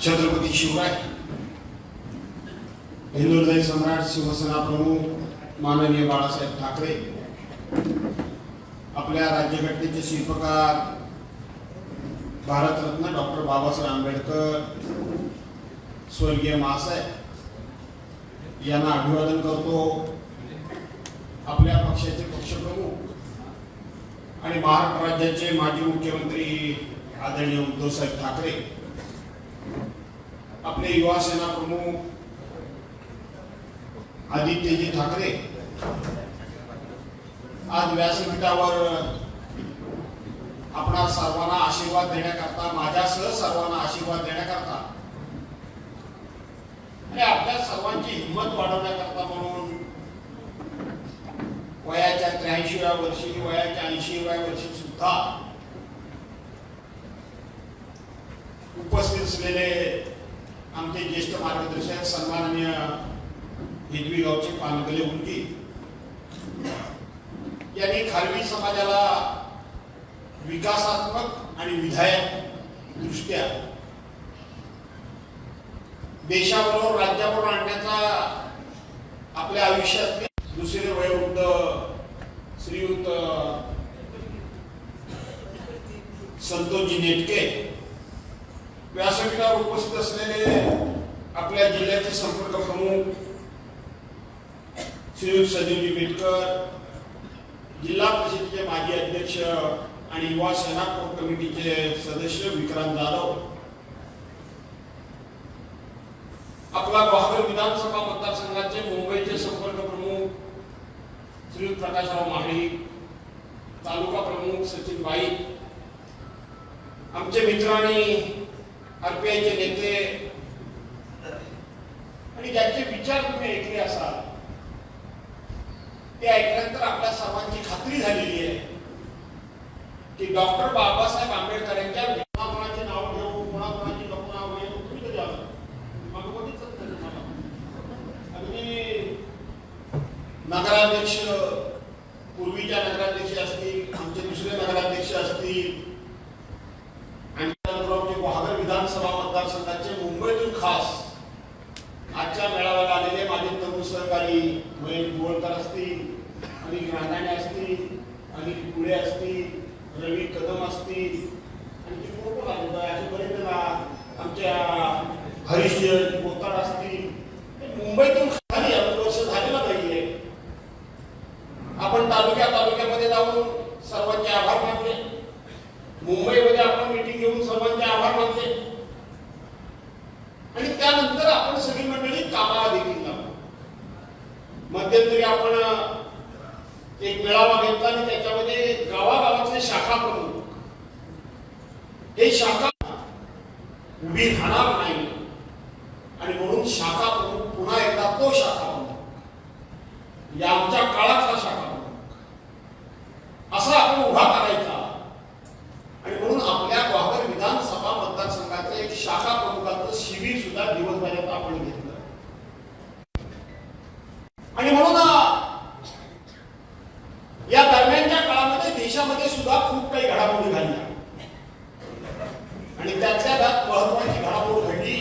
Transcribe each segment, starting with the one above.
छत्रपती शिवराय, हिंदू हृदय सम्राट, शिवसेना प्रमुख माननीय बाळासाहेब ठाकरे, आपल्या राज्यघटनेचे शिल्पकार भारतरत्न डॉक्टर बाबासाहेब आंबेडकर स्वर्गीय महासाहेब यांना अभिवादन करतो। आपल्या पक्षाचे पक्षप्रमुख आणि महाराष्ट्र राज्याचे माजी मुख्यमंत्री आदरणीय उद्धवसाहेब ठाकरे, आपले युवा सेना प्रमुख आदित्यजी ठाकरे आज व्यासपीठावर आपणा सर्वांना आशीर्वाद देण्याकरता, माझ्यासह सर्वांना आशीर्वाद देण्याकरता आणि आपल्या सर्वांची हिंमत वाढवण्याकरता म्हणून वयाच्या 83व्या वर्षी, वयाच्या 80व्या वर्षी सुद्धा उपस्थित असलेले आमचे ज्येष्ठ मार्गदर्शक सन्माननीय हिंदवी गावचे पानगले उंटी यांनी खारवी समाजाला विकासात्मक आणि विधायक दृष्ट्या देशाबरोबर राज्याबरोबर आणण्याचा आपल्या आयुष्यातले दुसरे वयोवृद्ध श्रीयुत संतोषजी नेटके, व्यासपीठावर उपस्थित असलेले आपल्या जिल्ह्याचे संपर्क प्रमुख श्रीयुत सजीवजी बेटकर, जिल्हा परिषदेचे माजी अध्यक्ष आणि युवा सेना कोर कमिटीचे सदस्य विक्रांत जाधव, आपला गुहागर विधानसभा मतदारसंघाचे मुंबईचे संपर्क प्रमुख श्रीयुत प्रकाशराव महाडिक, तालुका प्रमुख सचिन बाई, आमचे मित्र आणि आरपीआयचे नेते आणि ज्यांचे विचार तुम्ही ऐकले असाल ते ऐकल्यानंतर आपल्या सर्वांची खात्री झालेली आहे की डॉक्टर बाबासाहेब आंबेडकर यांच्या कोणाचे नाव घेऊ, कोणाची नको नाव घेऊ, तुम्ही कधी आला मग बघितलं तुम्हाला अगदी नगराध्यक्ष, पूर्वीच्या नगराध्यक्ष असतील, आमचे दुसरे नगराध्यक्ष असतील आणि गुहागर विधानसभा मतदारसंघाचे मुंबईतून खास आजच्या मेळाव्याला आलेले माझे तरुण सहकारी महेश गोळकर असतील, अनिल रांगाणे असतील, अनिल पुळे असतील, रवी कदम असतील, आणखी कोण असे बरेच आमच्या हरीश कोताड असतील, मुंबईतून खाली वर्ष झालेला नाहीये। आपण तालुक्यामध्ये जाऊन सर्वांचे आभार मानले, मुंबईमध्ये आपण मीटिंग घेऊन सर्वांचे आभार मानले आणि त्यानंतर आपण सगळी मंडळी कामाला देखील लागलो। मध्यंतरी आपण एक मेळावा घेतला आणि त्याच्यामध्ये गावागावातले शाखा प्रमुख हे शाखा उभी राहणार नाही आणि म्हणून शाखा प्रमुख पुन्हा एकदा तो शाखा प्रमुख या आमच्या काळातला शाखा प्रमुख असा आपण उभा करायचा आणि म्हणून आपल्या गुहागर विधानसभा मतदारसंघाचे एक शाखा प्रमुखाचं शिबिर सुद्धा दिवसभरात आपण घेतलं आणि म्हणून या दरम्यानच्या काळामध्ये देशामध्ये सुद्धा खूप काही घडामोडी घडल्या आणि त्यातल्या त्यात महत्वाची घडामोड घडली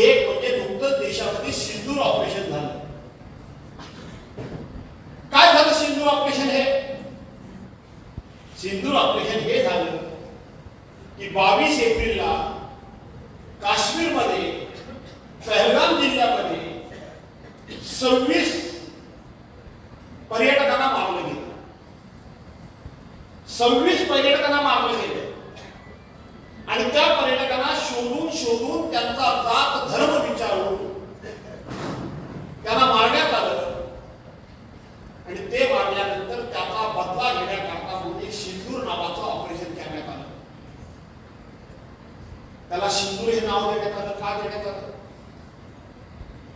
एक म्हणजे नुकतंच देशामध्ये सिंदूर ऑपरेशन झालं। काय झालं सिंदूर ऑपरेशन? हे सिंदूर ऑपरेशन हे झालं की 22 एप्रिलला काश्मीरमध्ये पहलगाम जिल्ह्यामध्ये 26 पर्यटकांना मारलं गेलं। 26 पर्यटकांना मारलं गेलं आणि त्या पर्यटकांना शोधून त्यांचा जात धर्म विचारून त्यांना मारण्यात आलं आणि ते मारल्यानंतर त्याचा बदला घेण्याकरता म्हणून सिंदूर नावाचं ऑपरेशन करण्यात आलं। त्याला सिंदूर हे नाव देण्यात आलं। का देण्यात आलं?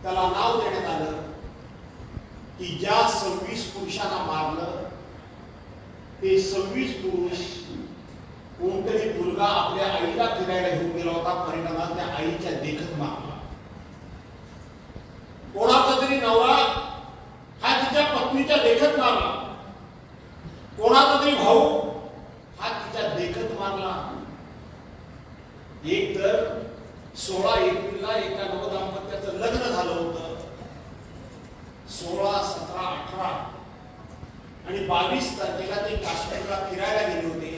त्याला नाव देण्यात आलं की ज्या 26 पुरुषांना मारलं ते 26 पुरुष कोणतरी मुलगा आपल्या आईला फिरायला घेऊन गेला होता, परिणामात त्या आईच्या देखत मारला। कोणाचा तरी नवरा हा तिच्या पत्नीच्या देखत मारला, कोणाचा तरी भाऊ हा तिच्या देखत मारला एक तर 16 एप्रिलला एका नवदाम्पत्याचं लग्न झालं होतं, 16, 17, 18 आणि 22 तारखेला ते काश्मीरला फिरायला गेले होते.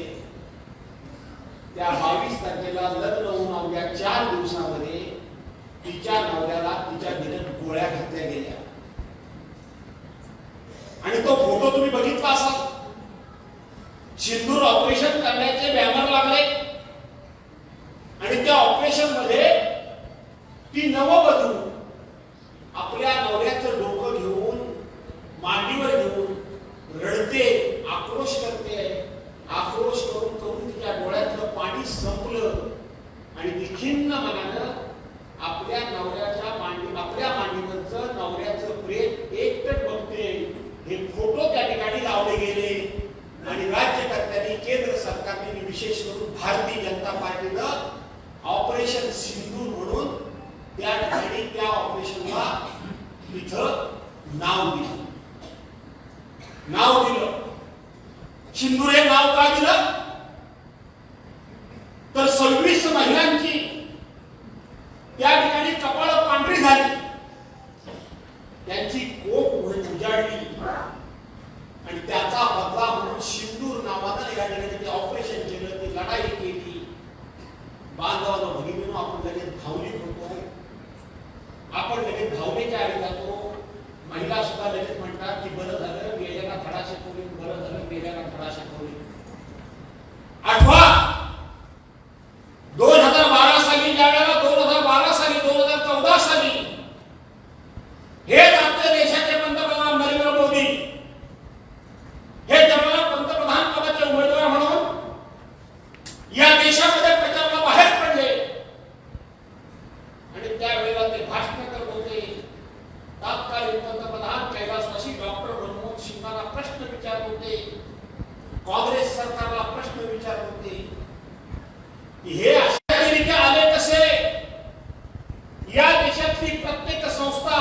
त्या 22 तारखेला लग्न होऊन अवघ्या 4 दिवसामध्ये तिच्या नवऱ्याला तिच्या घरात गोळ्या घातल्या गेल्या. आणि तो फोटो तुम्ही बघितला असाल. सिंदूर ऑपरेशन करण्याचे बॅनर लागले आणि त्या ऑपरेशन मध्ये ती नववधू आपल्या नवऱ्याचं डोकं घेऊन मांडीवर घेऊन रडते, आक्रोश करते. आक्रोश करून करून तिच्या डोळ्यातलं पाणी संपलं आणि ती खिन्न मनानं आपल्या नवऱ्याच्या आपल्या मांडीवरचं नवऱ्याचं प्रेम एकटक बघते. हे फोटो त्या ठिकाणी लावले गेले आणि राज्यकर्त्यांनी, केंद्र सरकारने, विशेष करून भारतीय जनता पार्टीनं ऑपरेशन सिंदूर म्हणून त्या ठिकाणी त्या ऑपरेशनला तिथं नाव दिलं. सिंदूर हे नाव का दिलं तर 26 महिलांची त्या ठिकाणी कपाळ पांढरी झाली, त्यांची कोप उजाडली आणि त्याचा बदला म्हणून सिंदूर नावानं या ठिकाणी ते ऑपरेशन केलं, ती लढाई केली. बांधवांनो, भगिनींनो, आपण लगेच भावनिक होतो, आपण लगेच भावनेच्या आधी जातो. महिला सुद्धा लगेच म्हणतात की बरं झालं मेल्याला धडा शिकवली, बरं झालं मेल्याला धडा शिकवली. आठवा 2012 साली ज्यावेळेला 2012 साली 2014 साली हेच आपल्या देशाचे पंतप्रधान नरेंद्र मोदी हे जगाला पंतप्रधान पदाचे उमेदवार म्हणून या देशामध्ये प्रचाराला बाहेर पडले आणि त्यावेळेला ते भाषण करत होते. तत्कालीन पंतप्रधान कैलासवासी डॉक्टर मनमोहन सिंगांना प्रश्न विचारत होते, काँग्रेस सरकारला प्रश्न विचारत होते की हे अशारित्या आले कसे. या देशातली प्रत्येक संस्था,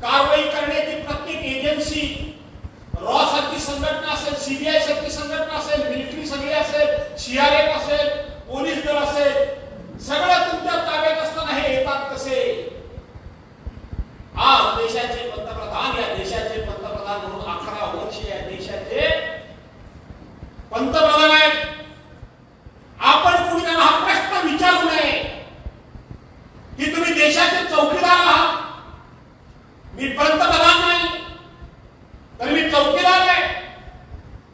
कारवाई करण्याची प्रत्येक एजन्सी, रॉ सारखी संघटना असेल, सीबीआय सारखी संघटना असेल, मिलिटरी सगळे असेल, सीआरएफ असेल, पोलीस दल असेल, सगळं तुमच्या ताब्यात असताना हे येतात कसे. आज देशाचे पंतप्रधान, या देशाचे पंतप्रधान म्हणून 11 वर्ष या देशाचे पंतप्रधान आहेत. आपण कुणी त्यांना हा प्रश्न विचारू नये की तुम्ही देशाचे चौकीदार आहात. मी पंतप्रधान नाही तर मी चौकीदार आहे.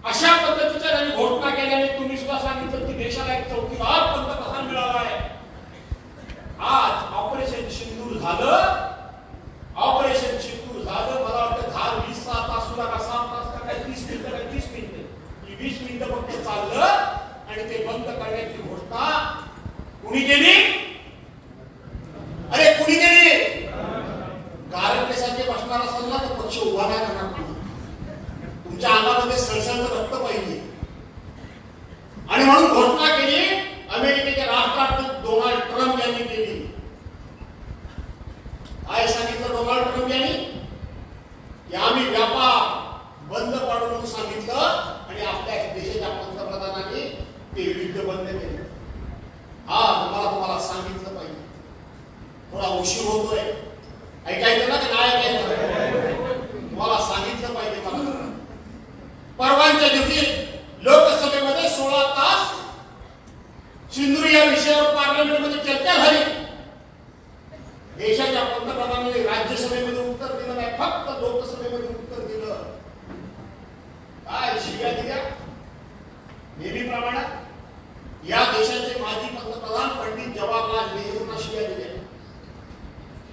अशा पद्धतीच्या त्यांनी घोषणा केल्याने तुम्ही सुद्धा सांगितलं की देशाला एक चौकीदार पंतप्रधान मिळाला आहे. आज ऑपरेशन सिंदूर झालं. ऑपरेशन सिंदूर झालं. मला वाटतं 10-20 तास सुद्धा का 7 तास का काय 30 मिनिटं काय 30 मिनिटं की 20 मिनिटं फक्त चाललं आणि ते बंद करण्याची घोषणा कुणी केली. अरे कुणी केली. गारपेसाचे बसणार असेल ना तर पक्ष उभा नाही करणार. तुमच्या अंगामध्ये सळसळतं रक्त पाहिजे आणि म्हणून घोषणा केली. अमेरिकेचे राष्ट्राध्यक्ष डोनाल्ड ट्रम्प यांनी केली. काय सांगितलं डोनाल्ड ट्रम्प यांनी की आम्ही व्यापार बंद पाडू म्हणून सांगितलं आणि आपल्या देशाच्या पंतप्रधानांनी ते युद्ध बंद केलं. तुम्हाला सांगितलं पाहिजे. थोडा उशीर होतोय, ऐकायचं ना की नाही ऐकायचं. तुम्हाला सांगितलं पाहिजे. मला परवाच्या दिवशी लोकसभेमध्ये 16 तास सिंदूर या विषयावर पार्लमेंटमध्ये चर्चा झाली. देशाच्या पंतप्रधानांनी राज्यसभेमध्ये उत्तर दिलं नाही, फक्त लोकसभेमध्ये उत्तर दिलं. काय शिव्या दिल्या. नेहमीप्रमाणे या देशाचे माजी पंतप्रधान पंडित जवाहरलाल नेहरूंना शिव्या दिल्या.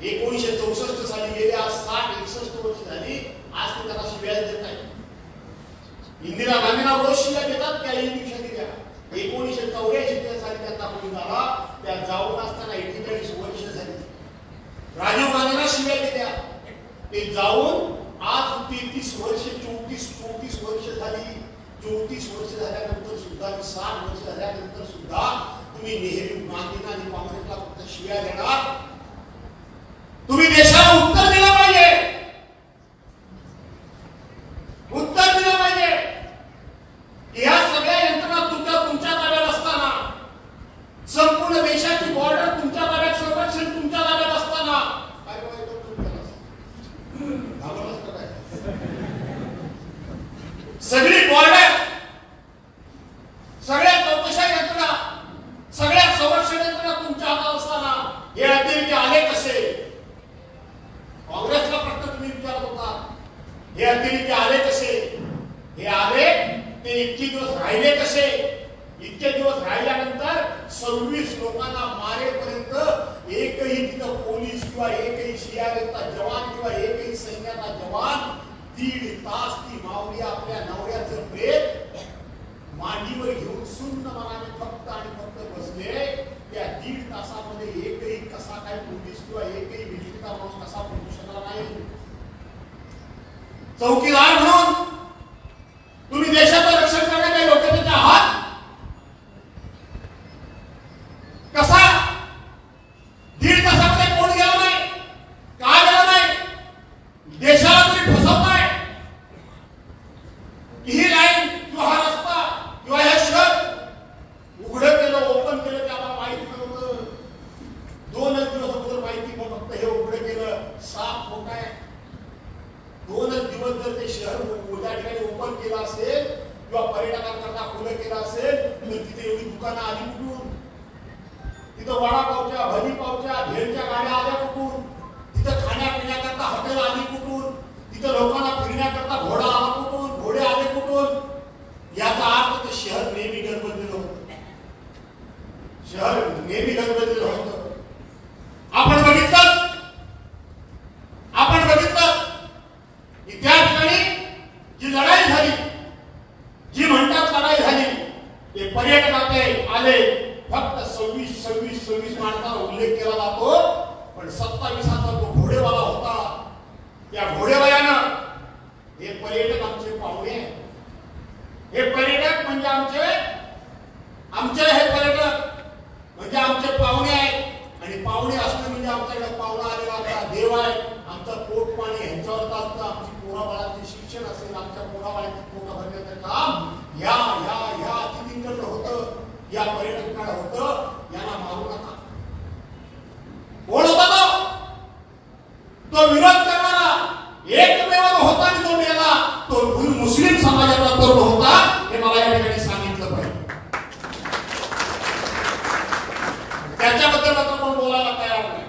1964 साली गेल्या 60-61 वर्ष झाली. आज ते त्यांना शिव्या देत नाही. इंदिरा गांधींना रोज शिव्या देतात, त्या दिवशी दिल्या. 1984 साली त्यांना कोणी झाला, त्या जाऊन असताना 41 वर्ष झाली. राजीव गांधींना शिव्या दिल्या, ते जाऊन आज 33 वर्ष 34 वर्ष झाली. 34 वर्ष झाल्यानंतर सुद्धा, 60 वर्ष झाल्यानंतर सुद्धा तुम्ही नेहरू, गांधींना आणि काँग्रेसला फक्त शिव्या देणार. तुम्ही देशाला उत्तर दिलं पाहिजे. उत्तर दिलं पाहिजे. ह्या सगळ्या यंत्रणा तुमच्या ताब्यात असताना संपूर्ण सगळी बॉर्डर, सगळ्या चौकशा यंत्रणा, सगळ्या संरक्षण यंत्रणा तुमच्या हातात असताना हे अतिरेकी आले कसे? काँग्रेसला प्रश्न तुम्ही विचारत होता, हे अतिरेकी आले कसे? हे आले ते इतके दिवस राहिले कसे? इतके दिवस राहिल्यानंतर 26 लोकांना मारेपर्यंत एकही तिथं पोलीस किंवा एकही सीआरपीचा जवान किंवा एकही सैन्याचा जवान 1.5 तास ती माऊली आपल्या नवऱ्याचं प्रेत मांडीवर घेऊन सुन्न मनाने फक्त आणि फक्त बसले. त्या 1.5 तासामध्ये एकही कसा काय पोलीस किंवा एकही विलिंगचा माणूस कसा पोहोचू शकला नाही. चौकीदार म्हणून तुम्ही देशाचं रक्षण करण्याच्या योग्यतेचे आहात कसा? 1.5 तासामध्ये कोण गेला नाही, का गेला नाही? देशाला तुम्ही फसवताय की ही लाईन किंवा हा रस्ता किंवा हे शहर उघडं केलं, ओपन केलं ते आम्हाला माहिती नव्हतं. 2च दिवस अगोदर माहिती फक्त हे उघडं केलं, साफ होत आहे. 2च दिवस जर ते शहर त्या ठिकाणी ओपन केलं असेल किंवा पर्यटकांकरता खुलं केलं असेल तर तिथे एवढी दुकानं आली कुठून? तिथं वडापावच्या, भजीपावच्या, भेळच्या गाड्या आल्या कुठून? तिथं खाण्यापिण्याकरता हॉटेल आली कुठून? तिथं लोकांना फिरण्याकरता घोडा आला कुठून? घोडे आले कुठून? याचा अर्थ ते शहर नेहमी गजबजलेलं होतं. शहर नेहमी गजबजलेलं होतं. आपण बघितलं की त्या ठिकाणी जी लढाई झाली, जी म्हणतात लढाई झाली, ते पर्यटक आले. फक्त 26 माणसाचा उल्लेख केला जातो, पण 27ाचा जो घोडेवाला होता त्या घोडेवाल्यानं हे पर्यटक आमचे पाहुणे, हे पर्यटक म्हणजे आमचे हे पर्यटक म्हणजे आमचे पाहुणे आहेत. आणि पाहुणे असणे म्हणजे आमच्याकडे पाहुणा आलेला आपला देव आहे. आमचं पोट पाणी ह्यांच्यावर चालतं. आमची पोराबाळांचे शिक्षण असेल, आमच्या पोराबाळांची पोट भरण्याचं काम या अतिथींकडे होतं, या पर्यटकांकडे होतं. यांना मारू नका. कोण होता तो विरोध करणारा एकमेव होता आणि तो मेला, तो मुस्लिम समाजाचा तरुण होता. हे मला या ठिकाणी सांगितलं पाहिजे. त्याच्याबद्दल मात्र कोण बोलायला तयार नाही,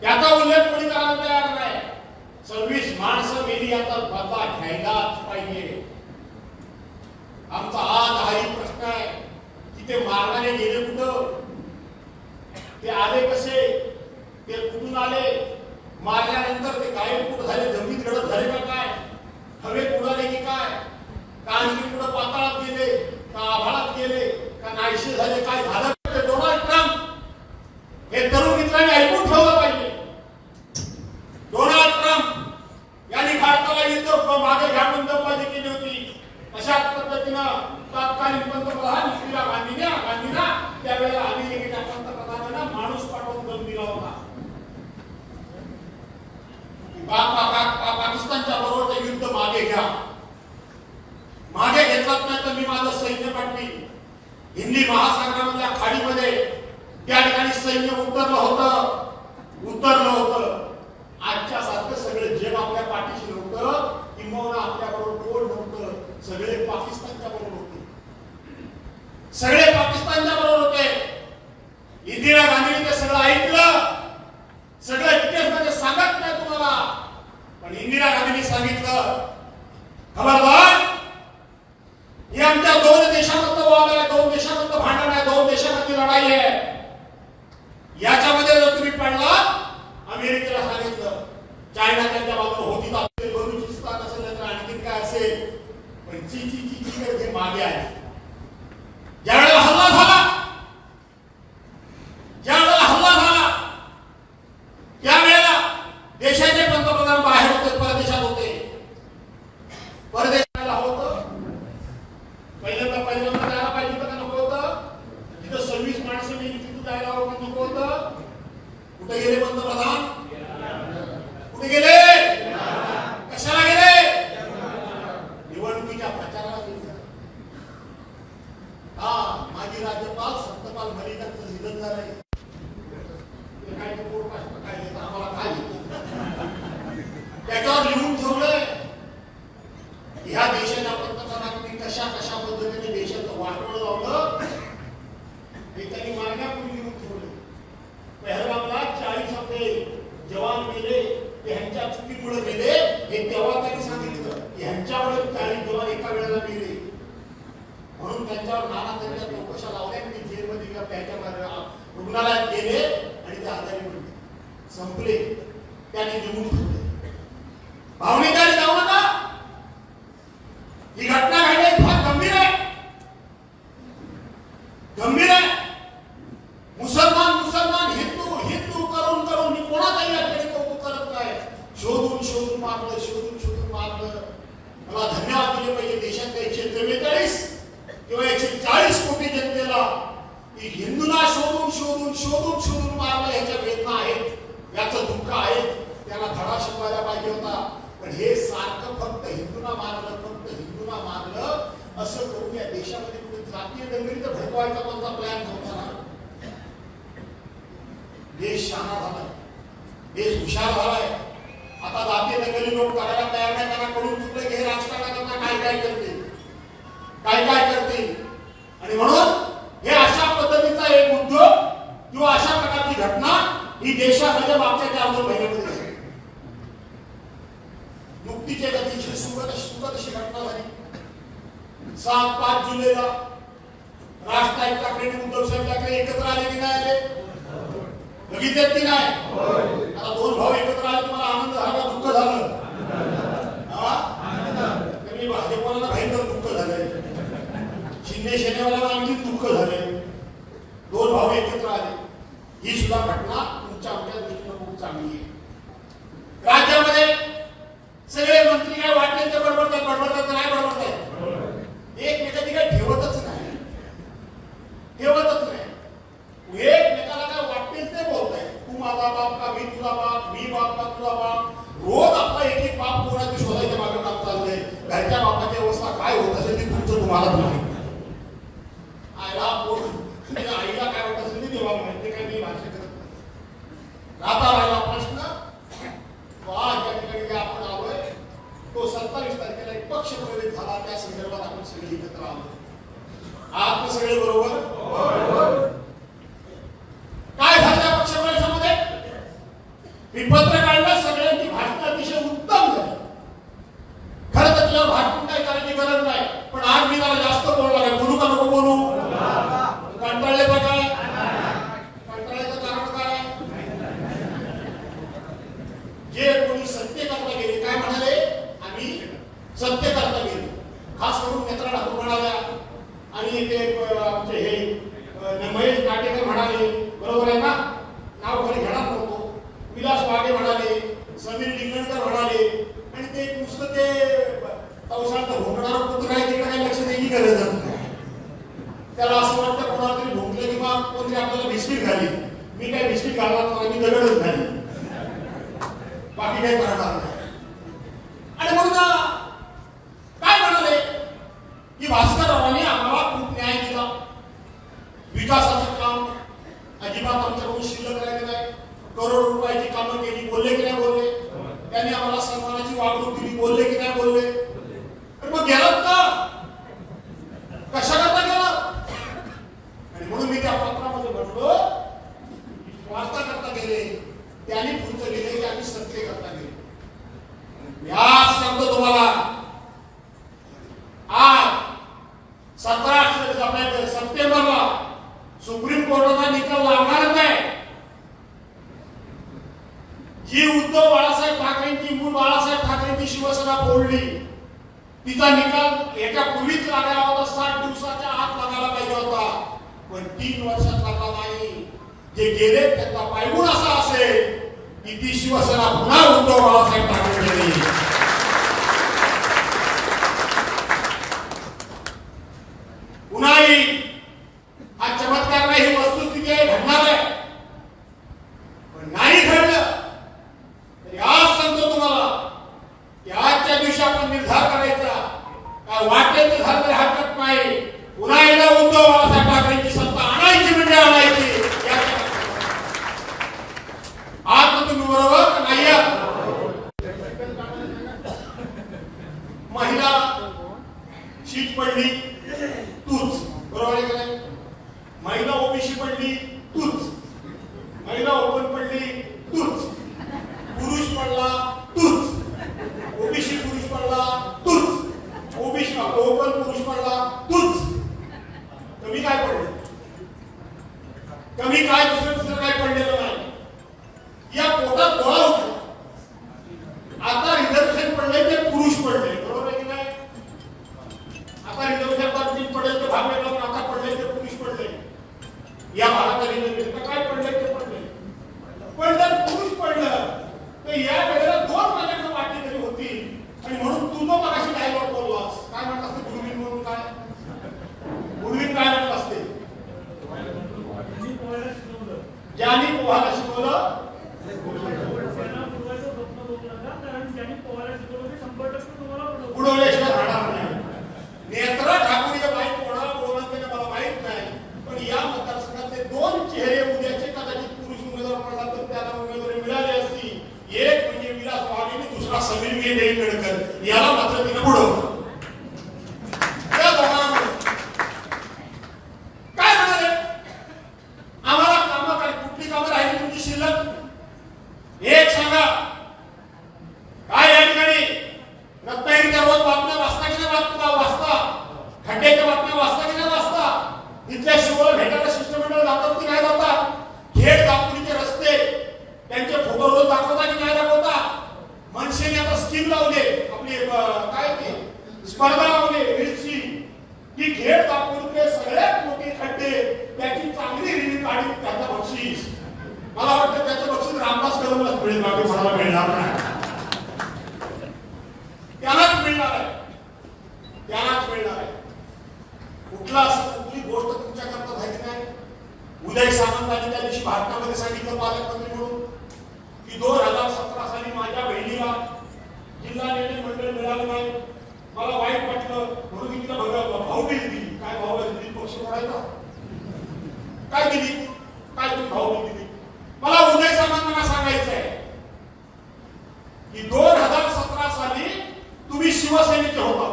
त्याचा उल्लेख कोणी करायला तयार नाही. 26 माणसं मेली, याचा बदला घ्यायलाच पाहिजे. आमचा आज हाही प्रश्न आहे की ते मारणारे गेले कुठं? ते आले कसे? ते कुठून आले? मारल्यानंतर ते गायब कुठं झाले? जमिनीत गडप झाले का काय? हवेत उडाले की काय? का आणखी कुठं पाताळात गेले, का आभाळात गेले, का नाहीसे झाले? काय झालं? डोनाल्ड ट्रम्प हे तरुण मित्रांनी ऐकून ठेवलं पाहिजे. डोनाल्ड ट्रम्प यांनी भारताला युद्ध मागे घ्यावून दमबाजी केली होती. अशाच पद्धतीनं तत्कालीन पंतप्रधान इंदिरा गांधींना त्यावेळेला अमेरिकेच्या पंतप्रधानांना माणूस पाठवून दम दिला होता. पाकिस्तानच्या बरोबर ते युद्ध मागे घ्या. मागे घेतलाच नाही तर मी माझं सैन्य पाठवीन. हिंदी महासागरामधल्या खाडीमध्ये त्या ठिकाणी सैन्य उतरलं होतं. आजच्या सारखं सगळे जग आपल्या पाठीशी नव्हतं, किंबहुना आपल्या बरोबर कोण नव्हतं. सगळे पाकिस्तानच्या बरोबर होते. इंदिरा गांधींनी ते सगळं ऐकलं. सगळं डिटेल्समध्ये सांगत नाही तुम्हाला, पण इंदिरा गांधींनी सांगितलं, खबरदार, ही आमच्या 2 देशांमधलं वाद आहे, 2 देशांमधलं भांडण आहे, 2 देशांमधली लढाई आहे. याच्यामध्ये जर तुम्ही पडला, अमेरिकेला सांगितलं, चायना त्यांच्या बाजूला होती तर बलुचिस्तान असेल तर आणखी काय असेल, पण ची मागे आहे. ज्यावेळेला हल्ला झाला त्यावेळेला देशाचे पंतप्रधान बाहेर होते, परदेशात होते. परदेशाला होतं पहिल्यांदा जायला पाहिजे होतं का नको होतं? तिथं 26 माणसं मी तिथून जायला हवं का नको होतं? कुठे गेले पंतप्रधान? कुठे गेले? कशाला गेले? निवडणुकीच्या प्रचाराला गेले. माजी राज्यपाल सत्यपाल मलिकांचं निधन झालंय. त्याच्यावर लिहून ठेवलंय, ह्या देशाच्या कशा पद्धतीने देशाचं वाटोळ लावलं हे त्यांनी मारण्यापूर्वी लिहून ठेवलं. पहलगामला 40 आपले जवान गेले, ते ह्यांच्या चुकीमुळे गेले, हे तेव्हा त्यांनी सांगितलं की ह्यांच्यामुळे 40 जवान एका वेळेला गेले. म्हणून त्यांच्यावर नाना तऱ्हेच्या चौकशा लावल्या. ते जेलमध्ये किंवा त्याच्या रुग्णालयात गेले आणि ते आजारी पडले, संपले, त्याने लिहून ठेवले. भावनिकाने जाऊ नका. ही घटना घडली फार गंभीर आहे, गंभीर आहे. मुसलमान हिंदू हिंदू करून करून मी कोणाचाही याकडे कौतुक करत नाही. शोधून शोधून मारलं, शोधून शोधून मारलं. मला धन्यवाद दिले पाहिजे देशातल्या 143 किंवा 140 कोटी जनतेला. की हिंदूंना शोधून शोधून शोधून शोधून मारलं. याच्या वेदना आहेत, याचं दुःख आहे, त्याला धडा शिकवायला पाहिजे होता. पण हे सारखं फक्त हिंदूंना मारलं, फक्त हिंदूंना मारलं असं करून या देशामध्ये कुठे जातीय दंगलीत भडकवायचा कोणता प्लॅन होता ना. देश शहाणा झालाय, देश हुशार झालाय. आता जातीय दंगली लोक करायला तयार नाही. त्यांना कळून चुकलं की हे राजकारणाकरता काय काय करते, काय काय करते. आणि म्हणून हे अशा पद्धतीचा एक उद्योग किंवा अशा प्रकारची घटना ही देशामध्ये मागच्या 4 महिन्यामध्ये झाली. नुकतीच्या गतीची सुखद अशी घटना झाली. 7-5 जुलैला राज ठाकरे आणि उद्धव साहेब ठाकरे एकत्र आले की नाही आले? बघितले की नाही? आता 2 भाऊ एकत्र आले, तुम्हाला आनंद झाला, दुःख झालं? त्यांनी भाजपवाला भयंकर दुःख झालंय, शिंदे सेनेवाल्याला आणखी दुःख झालंय. 2 भाऊ एकत्र आले. ही सुद्धा घटना तुमच्या आमच्या दृष्टीने खूप चांगली आहे. राज्यामध्ये सगळे मंत्री काय वाटेल ते बडबडतात नाही बडबडतात. एकमेकांनी काय ठेवतच नाही, ठेवतच नाही. एकमेकाला काय वाटेल ते बोलताय. तू माझा बाप का मी तुझा बाप, मी बाप का तुझा बाप. रोज आपला एक बाप कोणाची शोधायच्या मागे काम चाललंय. घरच्या बापाची अवस्था काय होत असेल ती तुमचं तुम्हाला माहिती. आईला काय होत असेल ते तेव्हा माहिती. काय मी भाषा करत नाही. आता राहिला प्रश्न आज या ठिकाणी जे आपण आलोय तो 27 तारखेला एक पक्ष प्रवेश झाला. त्या संदर्भात आपण सगळे एकत्र आलो. आज सगळे बरोबर काय झालं त्या पक्ष प्रवेशामध्ये? मी पत्र काढलं, सगळ्यांची भाषण अतिशय उत्तम झाली. खरं तर तुला भाषण काय करायची गरज नाही, पण आज मी जरा जास्त बोलणार आहे. बोलू का नको बोलू? कंटाळले काय? कंटाळ्याचं कारण काय? जे कोणी सत्य करता गेले काय म्हणाले? आम्ही सत्य करता गेलो. खास करून नेत्रा ठाकूर म्हणाल्या आणि ते आमचे हे महेश काटेकर म्हणाले, बरोबर आहे ना, नाव खरं घेणार नव्हतो. विलास वाघे म्हणाले, समीर लिंगणकर म्हणाले. आणि ते नुसतं ते पावसाळ्यात भोंगणारं कुत्र आहे तिकडे काही लक्ष द्यायची गरज नाही. त्याला असं वाटतं कोणाला तरी भोंगलं किंवा कोणतरी आपल्याला बिस्किट घाली. मी काय बिस्किट घालणार नाही, मी दगडच घाली, बाकी काही करणार नाही. आणि म्हणून काय म्हणाले की भास्कररावांनी आम्हाला खूप न्याय दिला, विकासाचं काम अजिबात आमच्याकडून शिल्लक राहिले नाही, करोड रुपयाची कामं केली. बोलले की नाही बोलले? त्यांनी आम्हाला सन्मानाची वागणूक दिली. बोलले की नाही बोलले? मग गेलात का? कशा करता गेला? आणि म्हणून मी त्या पत्रामध्ये म्हटलो वार्ता करता गेले, त्यांनी पुढचं गेले की आम्ही सत्य करता गेले. याच सांगतो तुम्हाला, आज 17 सप्टेंबरला सुप्रीम कोर्टाचा निकाल लागणारच आहे. जी उद्धव बाळासाहेब ठाकरेंची, मूळ बाळासाहेब ठाकरेंची शिवसेना फोडली, तिचा निकाल याच्यापूर्वीच लागायला होता. 60 दिवसाच्या आत लागायला पाहिजे होता, पण 3 वर्षात लागला नाही. जे गेले त्यांचा पायगुण असा असेल की ती शिवसेना पुन्हा उद्धव बाळासाहेब ठाकरे गेली. पुन्हा हा चमत्कार नाही, ही वस्तुस्थिती आहे, घडणार आहे. पण नाही घडलं तरी आज सांगतो तुम्हाला की आजच्या दिवशी आपण निर्धार करायचा. काय वाटेल ते झालं तरी हरकत नाही. पुन्हा एकदा उद्धव बाळासाहेब ठाकरेंची सत्ता आणायची म्हणजे आणायची. आज तुम्ही बरोबर नाही? ओबीसी पडली तूच, महिला ओपन पडली तूच, पुरुष पडला तूच, ओबीसी पुरुष पडला तूच, ओबीसी ओपन पुरुष पडला तूच. कमी काय पडलं? कमी काय दुसरं काय पडलेलं नाही. या पोटात गोळा होता. आता रिझर्वेशन पडले ते पुरुष पडले, बरोबर आहे की नाही? आता रिझर्वेशन बाबतीत पडेल ते भाग वेगळा, पण आता पडले ते पुरुष पडले. या भागात रिझर्वेशन काय पडले ते पडले. पण जर पुरुष पडलं तर या वेळेला दोन माझ्याकडे वाटणी तरी होती. आणि म्हणून तू जो मगाशी डायलॉग बोललास, काय म्हणत असते गुरुविन म्हणून, काय गुरुविन काय म्हणत असते? ज्यांनी पोहायला शिकवलं बुडवल्याशिवाय राहणार नाही. नेत्रा ठाकूरच्या बाई कोणाला बोलणार ते मला माहित नाही, पण या मतदारसंघातले दोन चेहरे उद्याचे कदाचित पुरुष उमेदवार पडला तर त्याला उमेदवारी मिळाली असती. एक म्हणजे विलास वाघ आणि दुसरा समीर गेडेकर. याला मात्र तिने बुडवलं. त्या दोघांना काय म्हणाले? आम्हाला कामं काय, कुठली कामं राहिली तुमची शिल्लक? एक सांगा. काय या ठिकाणी रत्नागिरीच्या रोज बातम्या वाचता की नाही वाचता? खड्ड्याच्या बातम्या वाचता की नाही वाचता? तिथल्या शिवला भेटायला शिष्टमंडळ जातात की नाही जातात? खेड दापोलीचे रस्ते त्यांचे फोटो रोज दाखवता की नाही दाखवता? मनसेने आता स्कीम लावले, आपली काय ते स्पर्धा लावली रील्सची, की खेड दापोलीचे सगळ्यात मोठे खड्डे त्याची चांगली रील काढली, त्याचं बक्षीस. मला वाटतं त्याचं बक्षीस रामदास कदमलाच मिळेल, बाकी कोणाला मिळणार नाही. त्यालाच मिळणार आहे, त्यालाच मिळणार आहे. कुठला असं कुठली गोष्ट तुमच्याकरता झाली नाही? उदय सामंतांनी त्या दिवशी भारतामध्ये सांगितलं पालकमंत्री म्हणून की 2017 साली माझ्या बहिणीला जिल्हा निर्णय मंडळ मिळालं नाही. मला वाईट वाटलं म्हणून मी तिला भाऊबीज दिली. काय भाऊबीज दिली? पक्ष पडायचा काय दिली? काय तुम्ही भाऊबीज दिली? मला उदय सामंतांना सांगायचं आहे की 2017 साली तुम्ही शिवसेनेचे होता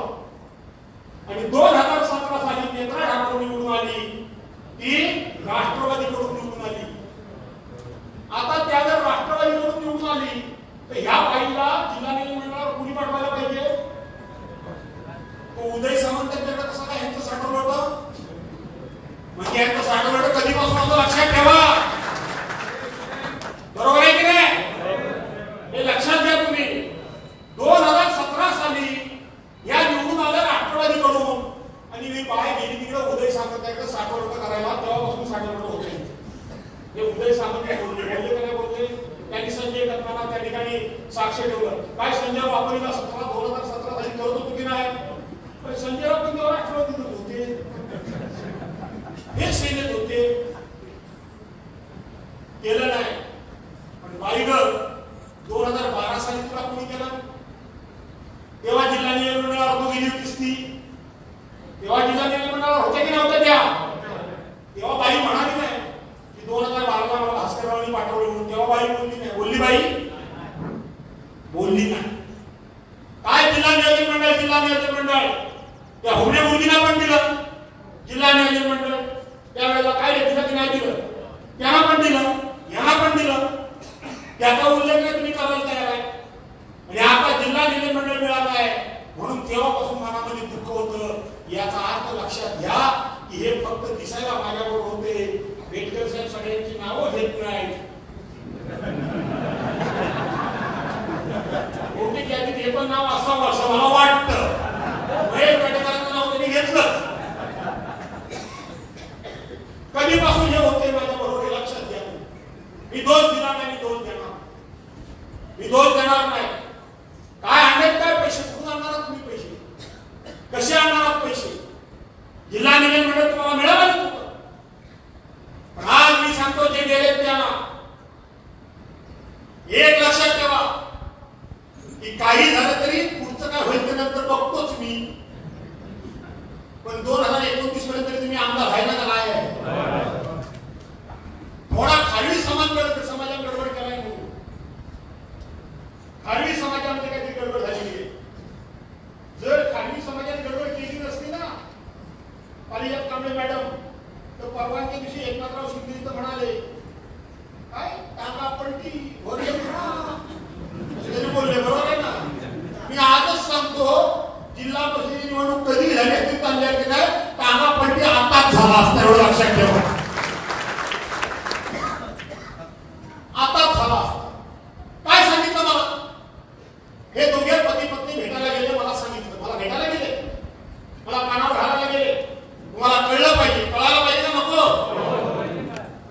आणि 2017 साली नेत्रा ठाकूर निवडून आली, ती राष्ट्रवादीकडून निवडून आली. आता त्या जर राष्ट्रवादीकडून निवडून आली तर ह्या बाईला जिल्हा निर्णय मंडळावर कुणी पाठवायला पाहिजे? तो उदय सामंतांच्याकडे कसं काय ह्यांचं साठवलं होतं? म्हणजे ह्यांचं साठवलं होतं कधीपासून होतं लक्षात ठेवा. बरोबर आहे की नाही? हे लक्षात घ्या तुम्ही. 2017 साली या निवडून आल्या राष्ट्रवादीकडून आणि मी बाहेर गेली तिकडे उदय सामंतांकडे साठवलं करायला, तेव्हापासून साठवलं होते. हे उदय सामंत बोलले काय बोलले? त्यांनी संजय दत्तांना त्या ठिकाणी साक्ष ठेवलं. काय संजय वापरीला 2017 साली करत होतो की नाही? पण संजय आपण तेव्हा राष्ट्रवादीत होते, हे सेनेत होते, केलं नाही. पण बाईगर 2012 साली तुला कोणी केलं? तेव्हा जिल्हा निर्णय मंडळावर गेली होतीस ती. तेव्हा जिल्हा निर्णय मंडळावर होत्या की नव्हत्या त्या? तेव्हा बाई म्हणाली नाही की 2012 मला भास्कररावांनी पाठवलं म्हणून. तेव्हा बाई बोलली नाही. बोलली बाई? बोलली नाही. काय जिल्हा नियोजन मंडळ? जिल्हा नियोजन मंडळ त्या हुबळे मुलगीला पण दिलं जिल्हा नियोजन मंडळ. त्यावेळेला काय दिलं की नाही दिलं? त्यांना पण दिलं, यांना पण दिलं. त्याचा उल्लेख तुम्ही करायला तयार आहे. आणि आता जिल्हा निर्णय मंडळ मिळालं आहे म्हणून तेव्हापासून मनामध्ये दुःख होतं. याचा अर्थ लक्षात घ्या की हे फक्त दिसायला माझ्याबरोबर होते. बेटकर साहेब सगळ्यांची नावं घेत नाहीत. बहुतेक यादीत हे पण नाव असावं असं मला वाटतं. महेश बेटकरांचं नाव त्यांनी घेतलं. कधीपासून हे होते माझ्याबरोबर हे लक्षात घ्या. मी दोष दिला नाही, मी दोष देणार, मी दोष देणार नाही. काय आणत काय पैसे? कुठून आणणार तुम्ही पैसे? कसे आणणार पैसे? जिल्हा निर्णय मंडळ तुम्हाला मिळालं नव्हतं. पण आज मी सांगतो जे गेले त्यांना एक लक्षात ठेवा की काही झालं तरी पुढचं काय होईल ते नंतर बघतोच मी. पण 2029 पर्यंत तुम्ही आमदार व्हायला का नाही? थोडा खाली समाजामध्ये गडबड केलाय म्हणून. खाली समाजामध्ये काहीतरी गडबड झालेली आहे. जर खाली समाजात गडबड केली नसती ना पारिजात कांबळे मॅडम, तर परवानच्या दिवशी एकनाथराव झाला असता. काय सांगितलं मला? हे दोघे पती पत्नी भेटायला गेले, मला सांगितलं. मला भेटायला गेले, मला कानावर घालायला गेले. तुम्हाला कळलं पाहिजे, कळायला पाहिजे का नको?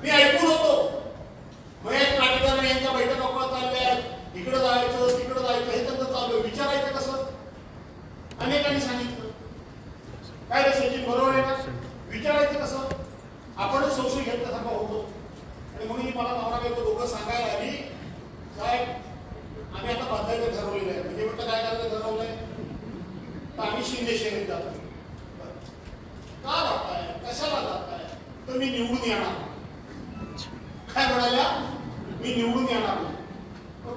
मी ऐकून होतो. महेश नाटेकर यांच्या बैठका होत चालल्या, इकडे जायचं तिकडे जायचं, हे त्यांचं चालू आहे. विचारायचं कसं? अनेकांनी सांगितलं. काय रे सचिन, बरोबर आहे का? विचारायचं कसं? आपणच संशय घेतल्यासारखा होतो. आणि म्हणून मला नवरा बायको दोघं सांगायला आली, साहेब आम्ही आता बदलायचं ठरवलेलं आहे. म्हणजे म्हटलं काय करायचं ठरवलंय? तर आम्ही शिंदे सेनेत जातो. का जाताय, कशाला जाताय? तर मी निवडून येणार. काय म्हणाल्या? मी निवडून येणार नाही.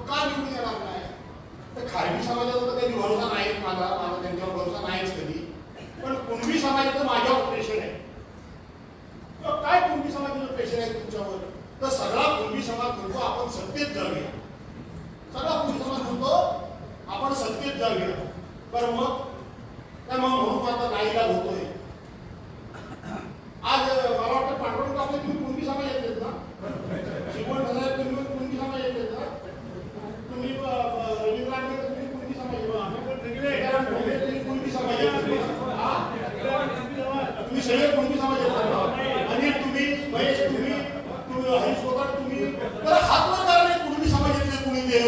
का निवडून येणार नाही? तर खारवी समाजाचा तर कधी भरोसा नाहीच माझा त्यांच्यावर भरोसा नाहीच कधी. पण कुणबी समाजाचं माझ्यावर प्रेशर आहे. काय कुणबी समाजाचं प्रेशर आहे तुमच्यावर? तर सगळा कुणबी समाज म्हणतो आपण सत्तेत जाऊया. सगळा कुणबी समाज म्हणतो आपण सत्तेत जाऊया. बरं मग काय म्हणून आता नाईलाज होतोय. आज मला वाटतं पांडुरंग आपले तुम्ही कुणबी समाज येतात ना? शिवण झाला तुम्ही कुणबी समाज येतात ना? तुम्ही रवींद्र आंबेडकर तुम्ही कुणबी समाज कुणबी समाज तुम्ही सगळे कुणबी समाज येतात. आणि तुम्ही महेश तुम्ही हरीश कोकाट तुम्ही तर हात वर करा नाही कुणबी समाज येते कुणी दे.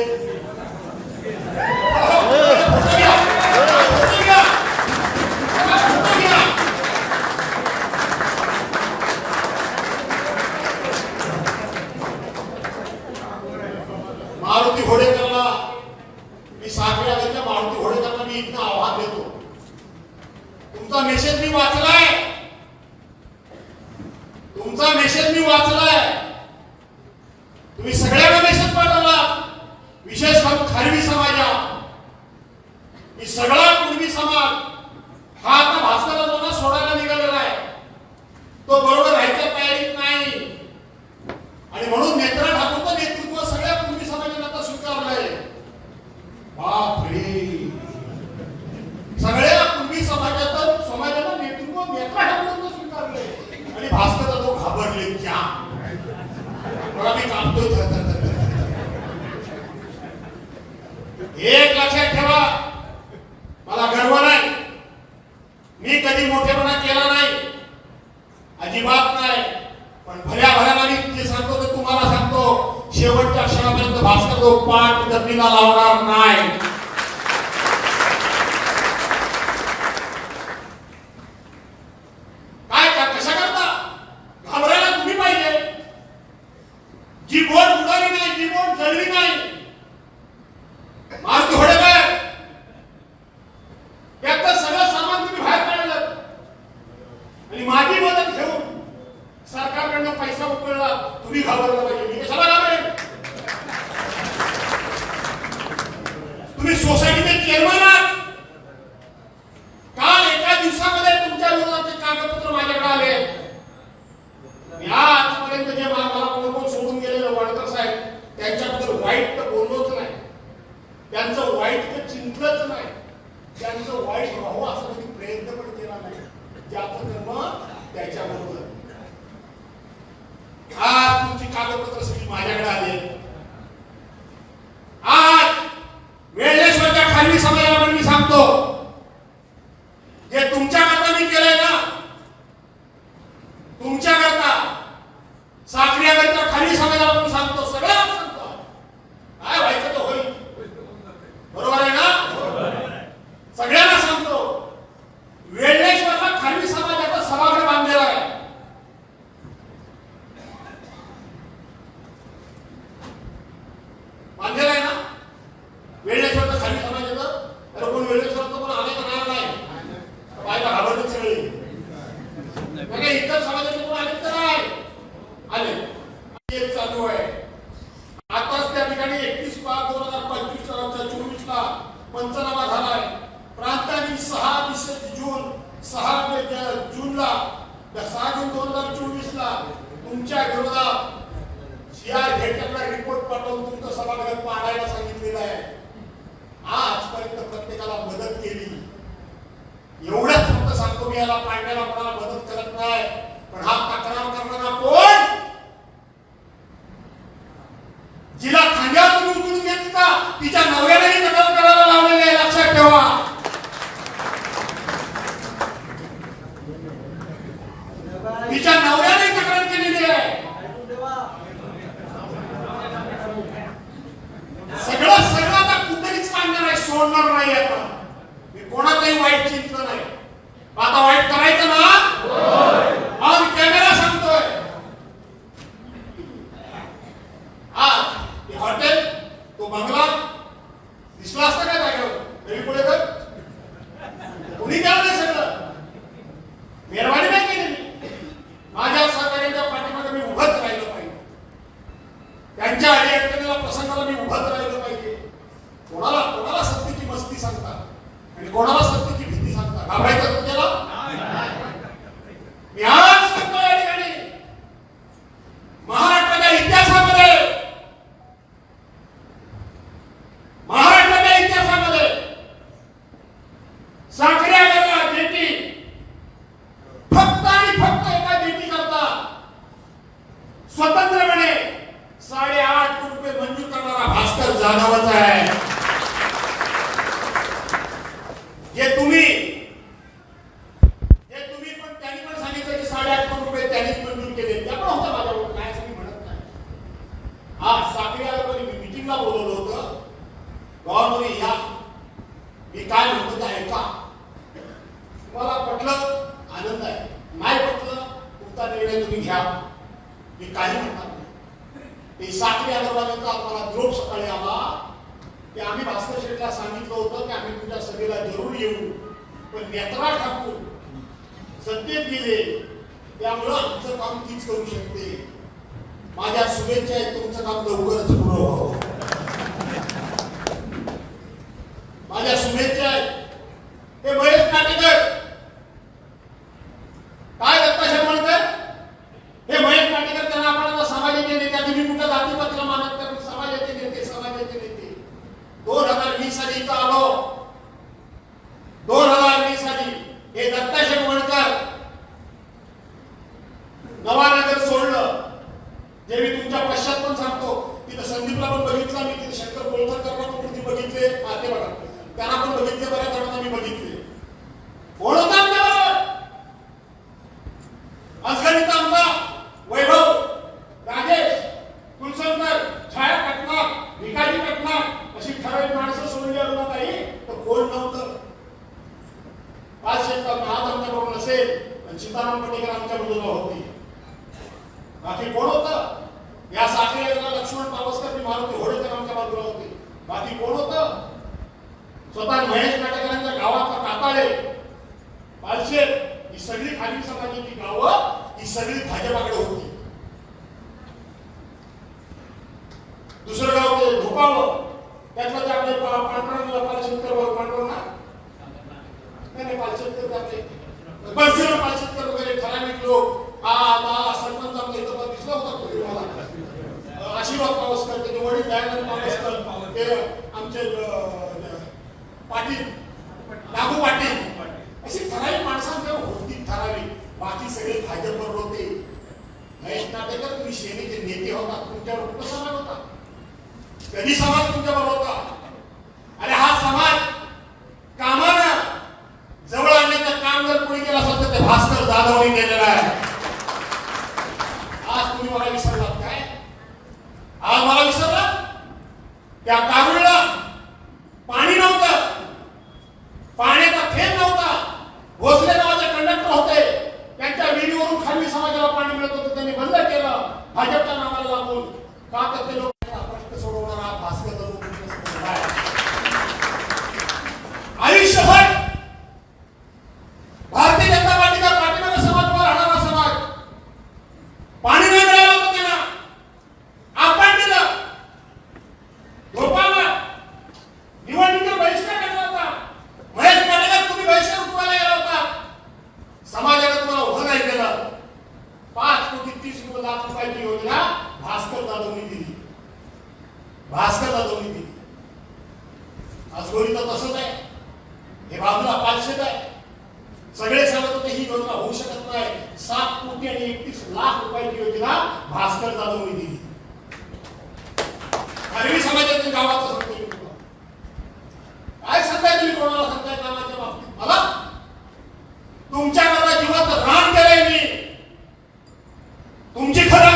मारुती घोडेकरला मी साखरेच्या मारुती घोडेकरला मी इथं आव्हान देतो. तुमचा मेसेज मी वाचलाय. तुमचा मेसेज मी वाचलाय. तुम्ही सगळ्यांना मेसेज पाठवला. विशेष करून खारवी समाजा, मी सगळा कुणबी समाज हा आता भास्करांना सोडायला निघालेला आहे. तो बरोबर राहायच्या तयारीत नाही. आणि म्हणून नेत्रा ठाकूरचं नेतृत्व सगळ्या कुणबी समाजाने आता स्वीकारलंय. बापरे, सगळ्या कुणबी समाजाचं नेतृत्व नेत्रा ठाकूरचं स्वीकारलंय. आणि भास्कर तो घाबरले क्या मला मी कामतोय. एक लक्षात ठेवा, मला गर्व नाही. मी कधी मोठेपणा केला नाही, अजिबात नाही. पण भल्या भल्याला मी जे सांगतो ते तुम्हाला सांगतो, शेवटच्या क्षणापर्यंत भास्कर तो पाठ जमिनीला लावणार नाही. काय कशा करता? घाबरायला तुम्ही पाहिजे. जी बोट उडाली नाही, जी बोट जळली नाही. मारुती घोडेकर त्याचं सगळं सामान तुम्ही बाहेर काढलं आणि माझी मदत घेऊन सरकारकडनं पैसा उकळला. तुम्ही घाबरला पाहिजे. मी कशाला घाबरेन? तुम्ही सोसायटीचे चेअरमन आहात. काल एका दिवसामध्ये तुमच्या विरोधाचे कागदपत्र माझ्याकडे आले. मी आजपर्यंत जे मला कोण सोडून गेलेलं वाडकर साहेब त्यांच्याबद्दल वाईट तर बोललोच नाही. त्यांचं वाईट तर चिंतलंच नाही. त्यांचं वाईट राहावं असं कधी प्रयत्न पण केला नाही. ज्याचं कर्म त्याच्याबरोबर. आज तुमची कागदपत्र सगळी माझ्याकडे आली. आज वेळेश्वरच्या खारवी समाजाला मी सांगतो, जे तुमच्याकरता मी केलंय ना, तुमच्याकरता साखरेकरता खारवी समाजाला पण सांगतो, सगळ्यांना सांगतो. काय व्हायचं तर होईल. बरोबर आहे ना? सगळ्यांना सांगतो. वेळेश्वरला खारवी समाजाचा सभागृह बांधलेला आहे. बांधलेला आहे ना वेळेश्वरचा खारवी समाजाचं? तर कोण वेळेश्वरचं कोण आले का नाही? पाहायला घाबरले सगळे. इतर समाजाचे कोण आले तर नाही आले. चालू आहे. आताच त्या ठिकाणी 31/5/2025 ला पंचनामा झालाय. प्रांतांनी 6 जूनला 6 जून 2024 ला तुमच्या विरोधात सीआय भेटला रिपोर्ट पाठवून तुमचं सभागृह पाडायला सांगितलेलं आहे. आजपर्यंत प्रत्येकाला मदत केली. एवढंच फक्त सांगतो मी, याला पाडण्याला कोणाला मदत करत नाही. पण हा तक्रार करणारा कोण? जिला कोणाचंही वाईट चिंतन नाही. आता वाईट करायचं ना, आज कॅमेरा सांगतोय. आज ते हॉटेल, तो बंगला दिसला असता काय जागेवर तरी पुढे कर कोणी केलं नाही. सगळं मेहरबानी नाही केली. मी माझ्या सहकार्यांच्या पाठीमागे मी उभंच राहिलं पाहिजे. त्यांच्या अडीअडचणीला प्रसंगाला मी उभंच राहिलं पाहिजे. कोणाला कोणाला सत्तेची मस्ती सांगतात आणि कोणाला सत्तेची भीती सांगतात. घाबरायचं त्याला मी आज सांगतो या ठिकाणी, महाराष्ट्राच्या इतिहासामध्ये साखरे आगाला जेटी फक्त आणि फक्त एका जेटी करता स्वतंत्रपणे 8.5 कोटी रुपये मंजूर करणारा भास्कर जाधवच आहे. जे तुम्ही पण त्यांनी पण सांगितलं की 8.5 कोटी रुपये त्यांनीच मंजूर केले. त्या पण होता माझ्यावर, काय असं मी म्हणत नाही. हा साखरे आगाला मीटिंगला बोलवलं होतं. गव्हर्नर या मी काय म्हणतो ते ऐका. मला पटलं आनंद आहे, नाही पटलं तुमचा निर्णय तुम्ही घ्या. मी काही म्हणणार नाही. ते साखरे अगरवाल्यांचा आम्हाला निरोप सकाळी आला की आम्ही भास्कर शेठला सांगितलं होतं की आम्ही तुमच्या सभेला जरूर येऊ, पण नेत्रा ठाकूर सत्तेत गेले त्यामुळं आमचं काम तीच करू शकते. माझ्या शुभेच्छा आहेत, तुमचं काम लवकरच पूर्ण व्हावं. माझ्या शुभेच्छा आहेत. ते महेश नाटेकर काय दत्ताशे म्हणतात, हे महेश नाटेकर त्यांना आपण समाजाचे नेते, तुम्ही कुठं जातीपातीला मानत नाही, समाजाचे नेते 2020 साली इथं आलो. 2020 साली हे दत्ताशे म्हणकर नवानगर सोडलं. जे मी तुमच्या पश्चात पण सांगतो, तिथं संदीपला पण बघितलं मी, तिथे शंकर कोळकरला पण मूर्ती बघितले, ते बघा त्यांना पण बघितले, बऱ्याच जणांना मी बघितले. कोण होता आमच्याबरोबर? असगणित आमचा वैभव, राजेश कुलसंकर, छाया पटनार, भिकाजी पटनार अशी ठराविक माणसं सोडून गेलो नाही तर कोण नव्हतं. 5 शेतकरी आज आमच्याबरोबर नसेल पण सीताराम पटेकर आमच्या बाजूला होते. बाकी कोण होतं? या साखरेला लक्ष्मण पावसकर, मारुती होडेकर आमच्या बाजूला होते. बाकी कोण होतं? स्वतः महेश नाटेकरांच्या गावाचा काताळे, पालशेत, ही सगळी खाली समाजाची गावं ही सगळी भाजपाकडे होती. दुसरं गाव ते ढोकावं, त्यातलं ते आपले पांढरा पालशेतकर पांढरा नाही पालशेतकर आपले बलसेना पालशेतकर वगैरे ठराविक लोक. हा सरपंच आमच्या इथं दिसला होता मला, आशीर्वाद पावसकर, त्याचे वडील दयानंद पावसकर, ते आमचे पाटील नागू पाटील, अशी ठराविक माणसांकडे होती ठराविक. बाकी सगळे भाजपवर होते. महेश नाटेकर तुम्ही सेनेचे नेते होता, तुमच्यावर कुठं समाज होता? कधी समाज तुमच्यावर होता? अरे हा समाज कामानं जवळ आणण्याचं काम जर कोणी केलं असेल तर ते भास्कर जाधवने केलेलं आहे. आज तुम्ही मला विसरलात काय? आज मला विसरला? त्या कारुळला पाणी नव्हतं, पाण्याचा थेंब नव्हता. भोसले नावाचे कंडक्टर होते, त्यांच्या विहिरीवरून खाली समाजाला पाणी मिळत होतं, त्यांनी बंद केलं भाजपच्या नावाला लागून. का तर ते लोक प्रश्न सोडवणारा भास्कर आयुष्यभर भारतीय जनता पार्टीचा पाठीमागे समाज राहणारा समाज. पाणी नाही मिळालं होतं त्यांना, आपण दिलं. लोकांना निवडणुकीचा बहिष्कार केला होता. महेश नाटेकर तुम्ही बहिष्कार उठवायला गेला होता. समाजाने तुम्हाला उभं नाही केलं. 5,30,00,000 रुपयाची योजना भास्कर जाधवनी दिली. भास्कर जाधवनी दिली. आज गोरी तर तसंच आहे. हे बाजूला 500 आहे. सगळे सांगत होते ही योजना होऊ शकत नाही. 7,31,00,000 रुपयाची योजना भास्कर जाधवनी दिली. आरवी समाजातील गावाचं सांगतो मी तुम्हाला. काय सांगताय तुम्ही कोणाला सांगताय कामाच्या बाबतीत? मला तुमच्या मला जीवाचं रान केलंय मी. तुमची खरं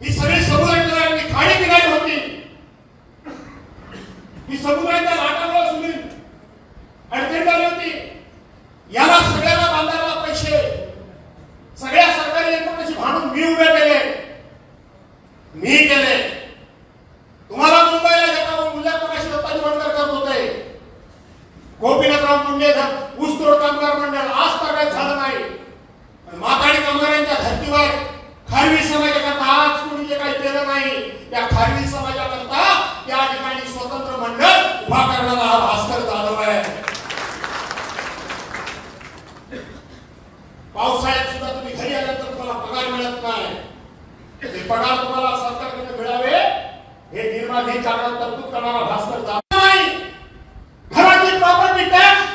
ही सगळी समुद्राची खाडी किनारी होती. ही समुद्राच्या लाटामुळे सुनील अडचण झाली होती. मी केले. तुम्हाला मुंबईला घेता मूल्यांकनाशी दत्ताजी वडकर करत होते. गोपीनाथराव मुंडे ऊसतोड कामगार मंडळ आज ताब्यात झालं नाही. माथाडी कामगारांच्या धर्तीवर खारवी समाजाकरता आज कोणी जे काही केलं नाही त्या खारवी समाजाकरता त्या ठिकाणी स्वतंत्र मंडळ उभा करणारा हा भास्कर जाधव आहे. पावसाळ्यात सुद्धा तुम्ही घरी आल्यानंतर तुम्हाला पगार मिळत नाही. ते पगार तुम्हाला सरकारकडे मिळावे हे निर्माधी कागदात तरतूद करणारा भास्कर जाधव नाही. घराची प्रॉपर्टी टॅक्स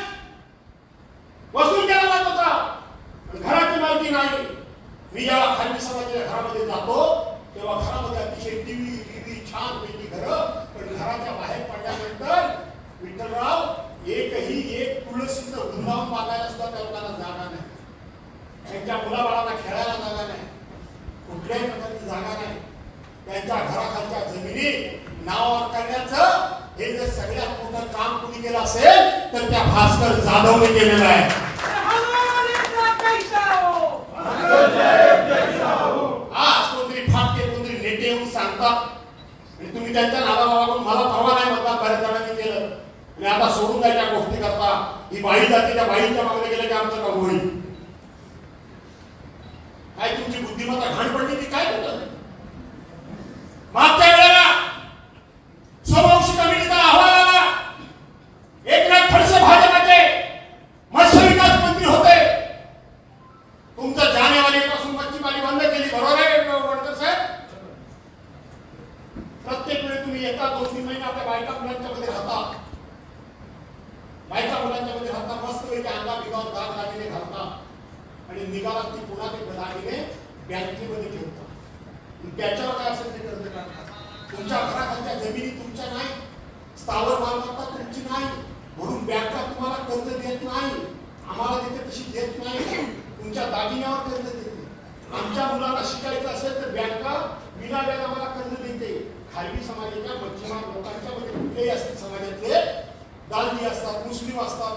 वसूल केला जात होता, घराची मालकी नाही. मी जेव्हा खाली समाजाच्या घरामध्ये जातो तेव्हा घरामध्ये अतिशय टीव्ही छान पैकी घरं, पण घराच्या बाहेर पडल्यानंतर विठ्ठलराव एक तुळशीचं वृंदावन बांधायला सुद्धा त्या लोकांना जागा नाही. त्यांच्या मुलाबाळांना खेळायला जागा नाही, कुठल्याही प्रकारची जागा नाही. त्यांच्या घराखालच्या जमिनी नावावर करण्याचं हे जर सगळ्यात मोठं काम कुणी केलं असेल तर त्या भास्कर जाधवने केलेलं आहे. आज कोणतरी फाटके कोणतरी नेते येऊन सांगतात आणि तुम्ही त्यांच्या नावाला मला परवा नाही म्हणतात. बऱ्याच जणांनी केलं आणि आता सोडून जायच्या गोष्टी करता. ही बाई जाते त्या बाईच्या मागणे गेलं की आमचं का होईल. काय तुमची बुद्धिमत्ता घाण पडली की काय होतं. मागच्या वेळेला स्ववंशी कमिटीचा अहवाल आला. एकनाथ खडसे भाजपचे मत्स्य विकास मंत्री होते. तुमचं जानेवारीपासून मच्छीमारी बंद केली, बरोबर आहे वडकर साहेब. प्रत्येक वेळी तुम्ही एका 2-3 महिने आपल्या बायका मुलांच्या मध्ये राहता. बायका मुलांच्या मध्ये राहता, मस्त पैकी अंगा बिगावर दाग दागिने घालता आणि निघाला ती पुन्हा ते दागिने बँकेमध्ये ठेवता. त्याच्यावर काय असेल ते कर्ज काढता. तुमच्या घराखालच्या जमिनी तुमच्या नाही, स्थावर मालमत्ता तुमची नाही, म्हणून बँका तुम्हाला कर्ज देत नाही. आम्हाला तिथे तशी देत नाही. तुमच्या दागिन्यावर कर्ज देते. आमच्या मुलांना शिकायचं असेल तर बँका विनाव्याज आम्हाला कर्ज देते. खारवी समाजाच्या मच्छीमार लोकांच्या मध्ये कुठलेही असतील समाजातले दालवी असतात, मुस्लिम असतात,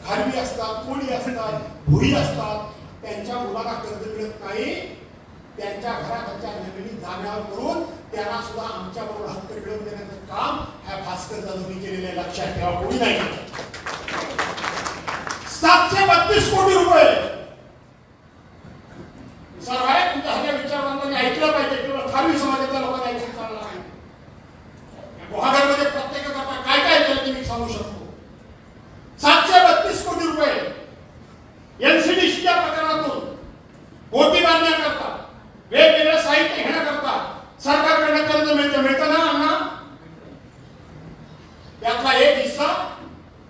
खारवी असतात, कोळी असतात, भोई असतात, त्यांच्या मुलांना कर्ज मिळत नाही. त्यांच्या घराखालच्या जमिनी जाग्यावर करून त्यांना सुद्धा आमच्या बरोबर हक्क मिळवून देण्याचं काम ह्या भास्कर जाधवनी केलेलं आहे. लक्षात ठेवा, कोणी नाही. 732 कोटी रुपये सर्व आहे. तुमच्या ह्या विचारवंतांनी ऐकलं पाहिजे किंवा खारवी समाजाच्या लोकांना ऐकून चालला नाही. गुहागरमध्ये प्रत्येकाचा काय काय केलं ते मी सांगू शकतो. 732 कोटी रुपये एनसीडीसीच्या प्रकरणातून बोटी बांधण्याकरता वेगवेगळं साहित्य घेण्याकरता सरकारकडनं कर्ज मिळतं ना अण्णा. त्यातला एक हिस्सा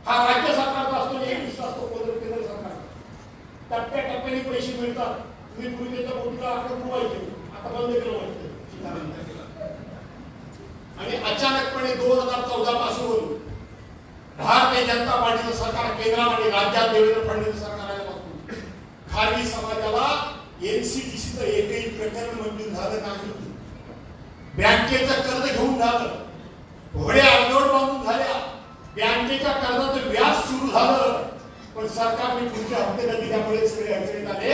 हा राज्य सरकारचा असतो, एक हिस्सा असतो केंद्र सरकार. टप्प्याटप्प्याने पैसे मिळतात. तुम्ही पूर्वी त्याच्या बोटीला आकडे पुरवायचे, आता बंद केलं वाटतं. आणि अचानकपणे 2014 पासून भारतीय जनता पार्टीचं सरकार केंद्रामध्ये, राज्यात देवेंद्र फडणवीस सरकार आल्यापासून खारवी समाजाला एनसीडीसीचं एकही प्रकरण मंजूर झालं नाही. बँकेचं कर्ज घेऊन झालं, घोड्या अर्धवट बांधून झाल्या, बँकेच्या कर्जाचं व्याज सुरू झालं, पण सरकारने पुढचे हप्ते न दिल्यामुळे सगळे अडचणीत आले.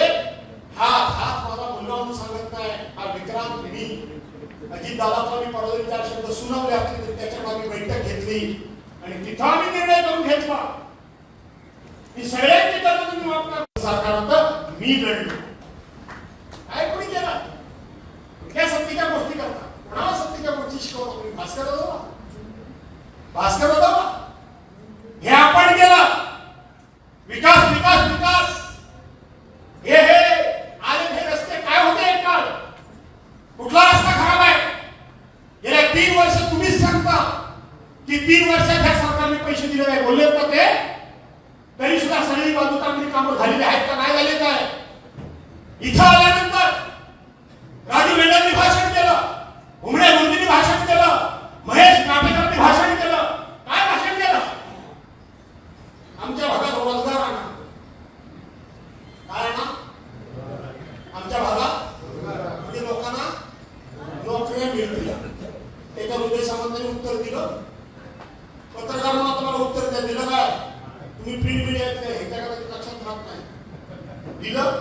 हाच माझा मुलगा म्हणून सांगत नाही, हा विक्रांत मी अजित दादाचा मी परवा 4 शब्द सुनावले असले तर त्याच्यावर आम्ही बैठक घेतली आणि तिथं आम्ही निर्णय करून घेतला की सगळ्यांची कर्ज तुम्ही माफ करा. सरकारनं मी लढलो. काय कोणी केला? कुठल्या सक्तीच्या गोष्टी करता? कोणाला सक्तीच्या गोष्टी शिकवतो तुम्ही? भास्कर दादा हे आपण केलं. विकास विकास विकास हे आले हे रस्ते काय होते एक काळ. कुठला रस्ता खराब आहे? गेल्या 3 वर्ष तुम्हीच सांगता की 3 वर्षात ह्या सरकारने पैसे दिले नाही. बोलले का ते? तरी सुद्धा सगळी बाजू चांगली कामं झालेली आहेत का नाही झाले काय? इथं आल्यानंतर राजू मेंढरांनी भाषण केलं, उमरे गुरुजींनी भाषण केलं, महेश नाटेकरांनी भाषण केलं. काय भाषण केलं? आमच्या भागात रोजगार आणा. काय आणा? आमच्या भागात म्हणजे लोकांना नोकऱ्या मिळतील. त्याच्यावर उदय सामंतांनी उत्तर दिलं. पत्रकारांना तुम्हाला उत्तर दिलं काय? तुम्ही प्रिंट मीडिया ह्याच्याकडे लक्षात राहत नाही. दिलं.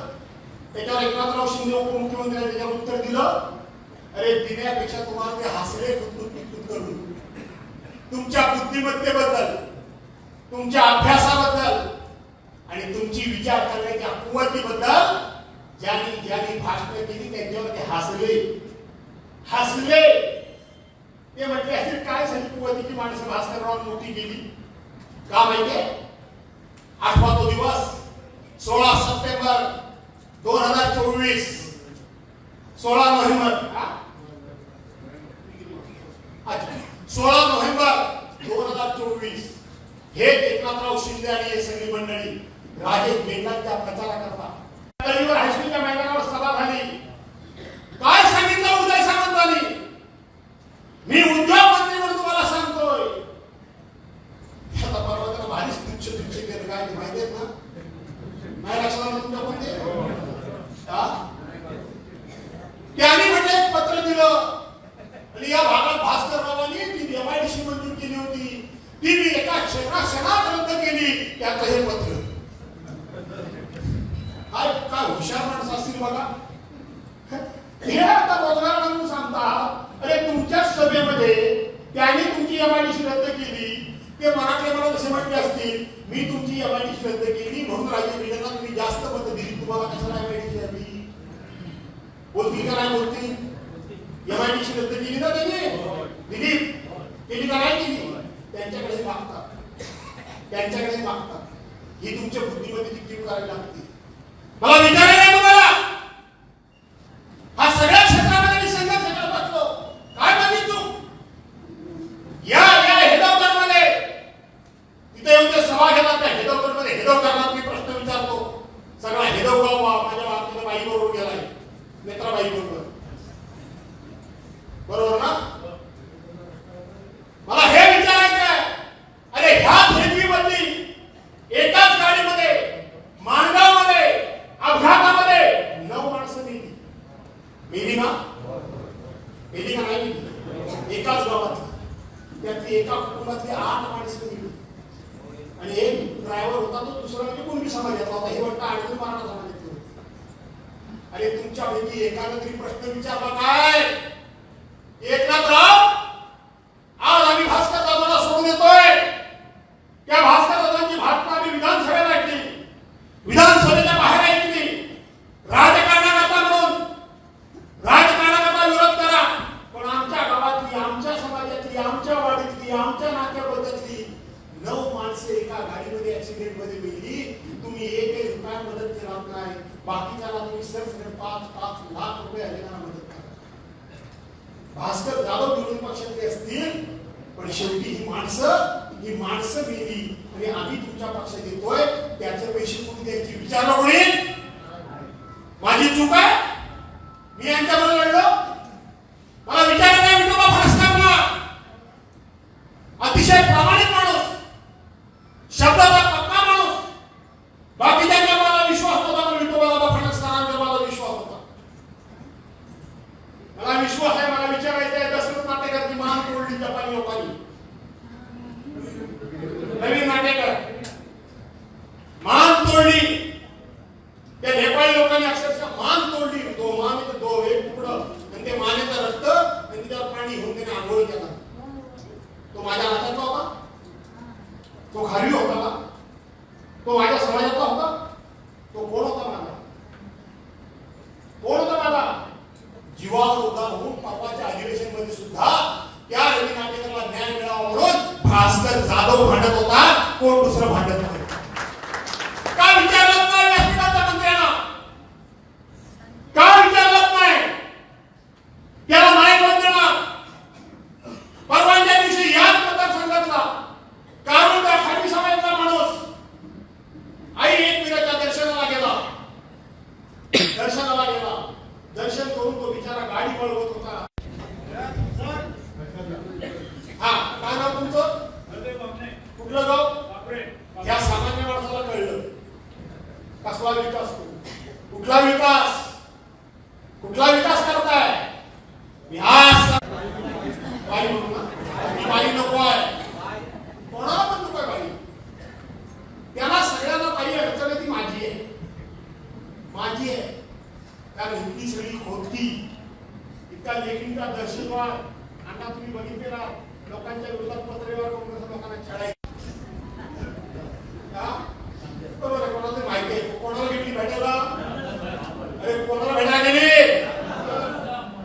त्याच्यावर एकनाथराव शिंदे उपमुख्यमंत्र्यांनी त्याच्यावर उत्तर दिलं. अरे दिण्यापेक्षा तुम्हाला ते हसले कुतकुत करून तुमच्या बुद्धिमत्तेबद्दल, तुमच्या अभ्यासाबद्दल आणि तुमची विचार करण्याच्या कुवतीबद्दल ज्यांनी भाषण केली त्यांच्यावर ते हसले. ते म्हटले असेल काय झाली कुवतीची माणसं भास्करराव मोठी केली का माहितीये? आठवा तो दिवस 16 सप्टेंबर 2024, 16 नोव्हेंबर 2024 हे एकनाथराव शिंदे आणि हे सगळी मंडळी राजेश बेंगांच्या प्रचाराकरता गल्लीवर हायस्कूलच्या मैदानावर सभा झाली. काय सांगितलं उदय सामंतांनी? मी उद्योग मंत्री म्हणून तुम्हाला सांगतोय. आता परवा त्याला भारीच तुच्छ केलं काय ते माहिती आहेत ना? नाही लक्षात आलं तुमच्या कोणते? त्यांनी म्हटलं एक पत्र दिलं आणि या भागात भास्कररावांनी ती एमआयडीसी मंजूर केली होती, ती मी एका क्षणात रद्द केली. त्याचं हे पत्र काय हुशार माणसं असतील बघा. हे आता रोजगार म्हणून सांगतात. अरे तुमच्या सभेमध्ये त्यांनी तुमची एमआयडीसी रद्द केली, ते मराठे मला जसे म्हटले असतील मी तुमची एमआयडीसी रद्द केली म्हणून राज्य विधानात तुम्ही जास्त मतं दिली, तुम्हाला कशाला एमआयडीसी आली? बोलतील का नाही बोलतील? एमआयडीसी रद्द केली ना त्यांनी, दिली केली का नाही केली? त्यांच्याकडे मागतात. ही तुमच्या बुद्धिमत्तेची टीम करावी लागते. मला विचारायला आहे तुम्हाला, हा सगळ्या क्षेत्रामध्ये मी संघर्ष करत असतो. काय बघितलं या हेदवकरमध्ये तिथे येऊन ते सभा घेतात. त्या हेदवकरमध्ये हेदवकरांना मी प्रश्न विचारतो. सगळा हेदवगाव माझ्या बाबतीत बाई बरोबर गेलाय, नेत्राबाई बरोबर ना? मला हे विचारायचं आहे, अरे ह्या फेजवीमध्ये एकाच गाडीमध्ये माणगावमध्ये अपघातामध्ये 9 माणसं मेली ना? मेली का नाही मेली? एकाच गावात त्यातली एका कुटुंबातली 8 माणसं मेली आणि एक ड्रायव्हर होता तो दुसरा म्हणजे कुणबी समाजातला होता. हे वाटतं आणखी मराठा समाजातले होते. अरे तुमच्यापैकी एकानं तरी प्रश्न विचारला काय? एकनाथराव, आज आम्ही भास्कर दादांना सोडून येतोय. त्या भास्कर दादांची भाषणं आम्ही विधानसभेत ऐकली, विधानसभेच्या बाहेर ऐकली. राजकारणाकरता म्हणून राजकारणाकरता विरोध करा, पण आमच्या गावातली, आमच्या समाजातली, आमच्या वाडीतली, आमच्या नात्याबद्दलची 9 माणसं एका गाडीमध्ये ऍक्सिडेंट मध्ये मेली. तुम्ही 1 रुपया मदत केला नाही. बाकीच्याला तुम्ही सरसकट 5-5 लाख रुपये आलेला मदत करा. भास्कर जाधव विरोधी पक्षातले असतील, पण शेवटी ही माणसं मेली आणि आम्ही तुमच्या पक्षात येतोय. त्याचे पैसे कोणी द्यायची विचारलं कोणी? माझी चूक आहे? मी यांच्याबरोबर लढलो? मला विचारलं नाही विठोबा फणसकरांना. अतिशय प्रामाणिक माणूस, शब्दाचा पक्का माणूस. बाकीच्यांचा मला विश्वास होता, पण विठोबा फणसकरांचा मला विश्वास होता. मला विश्वास आहे. मला विचारायचं आहे, दशरथ नाटेकरची मान तोडली जपानी लोकांनी. नवीन नाटेकर मान तोडली, त्या नेपाळी लोकांनी अक्षरशः मान तोडली. तो मान एक तुकडं आणि ते मानेचं रक्त आणि त्यावर पाणी घेऊन त्याने आंघोळ केला. तो माझ्या हातातला होता? तो खाली होता का? तो माझ्या समाजातला होता? तो कोण होता माझा? जीवावर उदार होऊन परवाच्या अधिवेशन मध्ये सुद्धा त्या रवी नाटेकरला न्याय मिळावा म्हणून भास्कर जाधव भांडत होता, कोण दुसरं भांडत नाही. का विचारलं नाही व्यासपीठाच्या मंत्र्यांना? का विचारलं नाही? त्याला नाही मंत्र्यांना परवाच्या दिवशी याच मतदारसंघातला कारुंडा खाटी समाजाचा माणूस आई एकविराच्या दर्शनाला गेला. दर्शन करून तो बिचारा गाडी पळवत होता. हा, काय नाव तुमचं? कुठलं गाव? या सामान्य माणसाला कळलं कसला विकास, कुठला विकास करताय? त्या लेखींचा दहशतवाद अण्णा तुम्ही बघितलेला लोकांच्या विरोधात पत्रव्यवहार करून कसं लोकांना छळायचं बरोबर आहे. कोणाला माहिती आहे कोणाला गेली भेटायला अरे कोणाला भेटायला गेली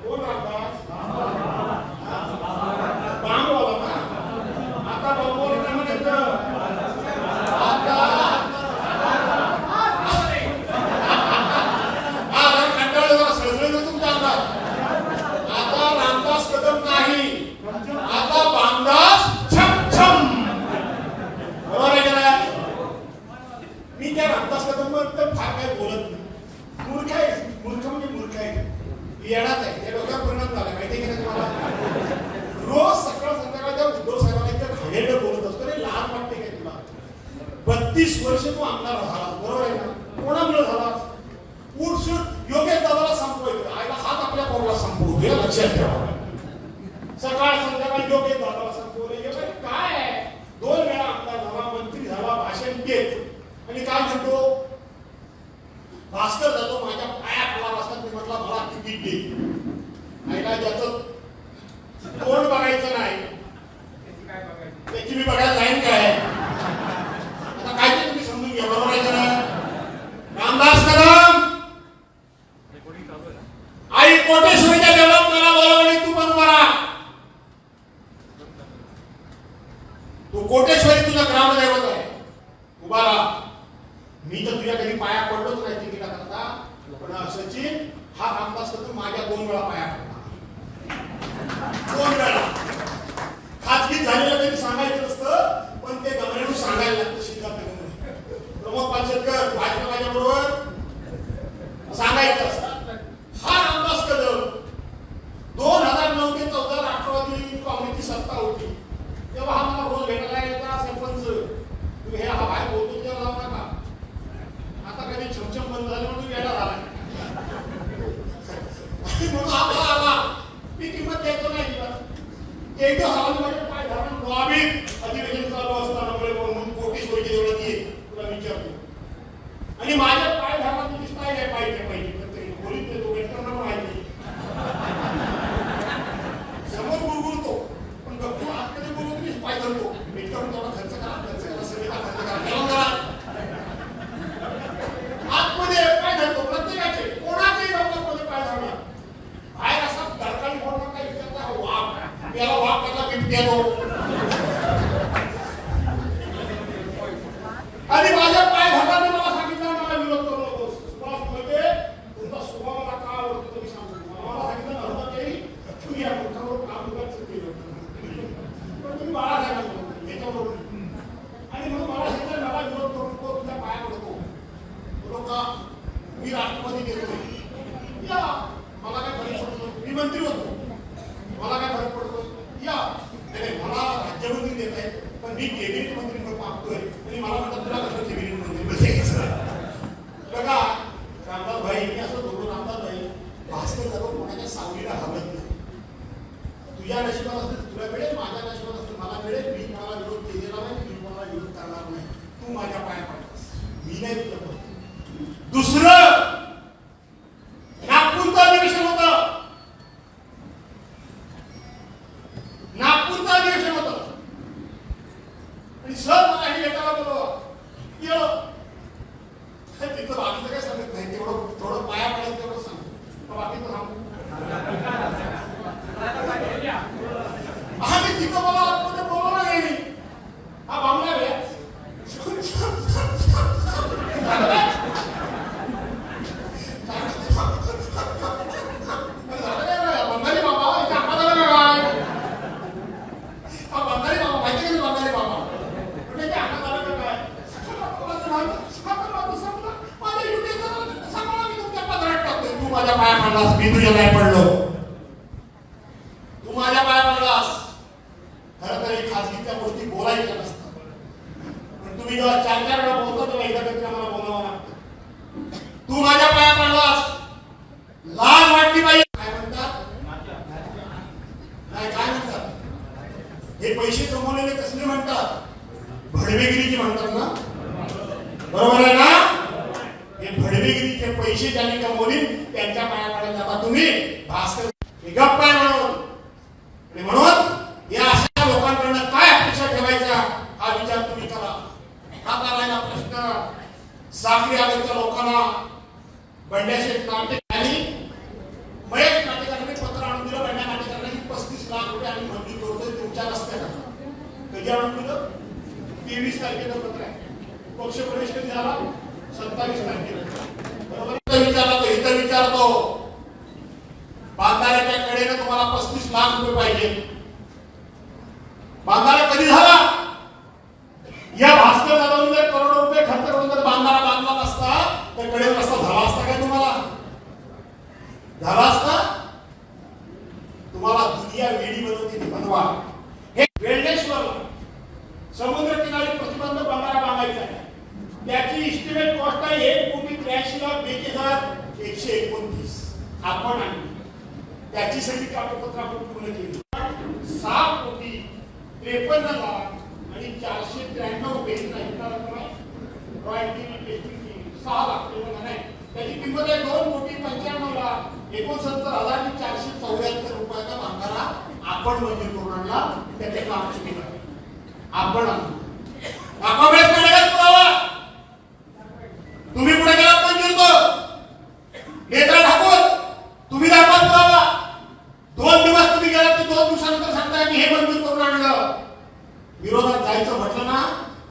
कोण रामदास बांबवाला ना आता बांबवाला नाही म्हणायचं येणार आहे त्या डोक्यावर परिणाम झाला माहिती आहे का तुम्हाला. रोज सकाळ संध्याकाळ त्या उद्धव साहेबांना इतकं घाणेरडं बोलत असतो रे लहान वाटते काय तुला. 32 वर्ष तू आमदार झाला बरोबर आहे ना कोणामुळे झाला उठसूट योगेश दादाला संपवायचं आईला हात आपल्या पोराला संपवतो हे लक्षात ठेवा. सकाळ संध्याकाळ योगेश दादाला संपवले काय आहे 2 वेळा आमदार झाला मंत्री झाला भाषण देत आणि काय म्हणतो भास्कर जातो माझ्या पाया पडला असतात मी म्हटलं मला तिकीट दे आईला ज्याचं तोंड बघायचं नाही त्याची मी बघायला जाईन काय आता काय ते तुम्ही समजून घ्या बरोबर आहे ना. रामदास कदम आई कोटेश्वरीच्या देवळात मला बोलवली तू पण उभा राहा. तू कोटेश्वरी तुझा ग्रामदैवत आहे उभा राहा. मी तर तुझ्या कधी पाया पडलोच नाही तिकीटा करता पण सचिन हा रामदास कदम माझ्या 2 वेळा पाया पडला 2 वेळा. खाजगी झालेलं कधी सांगायचं नसतं पण ते गमरेडून सांगायला लागतं शिकायला प्रमोद पाचेकर भाजपा बरोबर सांगायचं असतं. हा रामदास कदम 2009 ते 14 राष्ट्रवादी काँग्रेसची सत्ता होती तेव्हा हा मला रोज भेटायला यायचा सरपंच तुम्ही हे हा बाहेर बोलतो तेव्हा लावू नका. आता कधी छमछम बंद झाली म्हणून येणार आला म्हणून आपला आला मी किंमत द्यायचो नाही एक दिवस आवाज माझे पाय धरून नवाबी अधिवेशन चालू असताना म्हणून कोटेश्वरीच्या देवळात ये तुला विचारतो आणि माझ्या पाय धरला तुझी स्टाईल आहे पाहिजे प्रत्येक बोलीत देतो वेटरना माहिती समोर गुरगुरतो पण गप्पू आतमध्ये बोलतो तुम्ही पाय धरतो वेटरन तेवढा खर्च करा सगळा खर्च करा आतमध्ये पाय धरतो प्रत्येकाचे कोणाचेही डॉक्टरमध्ये पाय धरणार बाहेर असा दरकाळी बोलणार काय विचारता वाघ याला वाघ त्याला बिबट्या आणि माझ्या पाय धरणाने मला सांगितलं मला विरोध करू नकोस सुभाष मध्ये तुमचा स्वभाव मला का आवडतो तुम्ही सांगतो मला सांगितलं नव्हतं की तुम्ही या मुखावर काम करायचं केलं पण तुम्ही बाळासाहेबांना याच्याबरोबर आणि म्हणून मला सांगितलं मला विरोध करू नको तुझ्या पाया पडतो लोका मी राष्ट्रपती घेतो या मला काय फरक पडतो मी मंत्री होतो मला काय फरक पडतो या नाही मला राज्यमंत्री देत आहे पण मी कॅबिनेट मंत्री मागतोय आणि मला म्हणतात तुला कसं कॅबिनेट मंत्री बघा रामदास भाई मी असं बोलतो रामदास भाई भास्कर जाधव कोणाच्या सावलीला हवत नाही. तुझ्या नशिबात असतं तुला मिळेल माझ्या नशिबात असतं मला मिळेल मी मला विरोध केलेला नाही मी मला विरोध करणार नाही तू माझ्या पाया पडतास मी नाही तुझ्या. दुसरं नागपूरचं अधिवेशन होतं नागपूरचं अधिवेशन होतं आणि सर मला हे एकाला बोलवा तिथं बाकीचं काय सांगत नाही थोडं पाया पडायचं तेवढं सांगतो बाकीचं सांगू हा मी तिथं मला आतमध्ये बोलवलं नाही हा बांगला घ्या माझ्या पाया पडलास मी तुझ्या नाही पडलो तू माझ्या पाया पडलास. खरं तर हे खाजगीच्या गोष्टी बोलायच्या नसतात पण तुम्ही जेव्हा 4-4 वेळा बोलतो तेव्हा एकदा तरी मला बोलावं लागतं. तू माझ्या पाया पडलास लाज वाटली पाहिजे. काय म्हणतात नाही काय म्हणतात हे पैसे कमवलेले कसले म्हणतात भडवेगिरीचे म्हणतात ना बरोबर आहे ना. हे भडवेगिरीचे पैसे ज्यांनी कमवले त्यांच्या पाया पडायला जाता तुम्ही भास्कर तुमच्या रस्त्याला कधी आणून दिलं? 23 तारखेला पत्र आहे. पक्ष प्रवेश कधी झाला? 27 तारखेला. बरोबर विचारला तो इथं विचारतो बांधाऱ्याच्या कडेने तुम्हाला 35 लाख रुपये पाहिजे. बांधारा कधी झाला? या भास्कर जाधवने जर करोडो रुपये खर्च करून जर बांधारा बांधला नसता तर कडेने रस्ता झाला असता काय तुम्हाला? झाला असता? तुम्हाला दुनिया वेडी बनवते ती बनवा. हे वेल्डेश्वर समुद्र किनारी प्रतिबंध बांधारा बांधायचा आहे. त्याची इस्टिमेट कॉस्ट आहे 1,82,02,129. आपण आणली त्याची सगळी कागदपत्र आपण पूर्ण केली. 7,53,लाख आणि 493 पेज रॉयल्टी टेस्टिंगची 6 लाख नाही. त्याची किंमत आहे 2,95,00,000 69,474 रुपयाचा बांधारा आपण मंजूर करून आणला. त्याचे काम सुरू आहे. आपण पुरावा तुम्ही पुढे गेला मंजूर नेत्रा ठाकूर तुम्ही दाखवा पुरावा. 2 दिवस तुम्ही गेला तर 2 दिवसानंतर सांगताय की हे मंजूर करून आणलं. विरोधात जायचं म्हटलं ना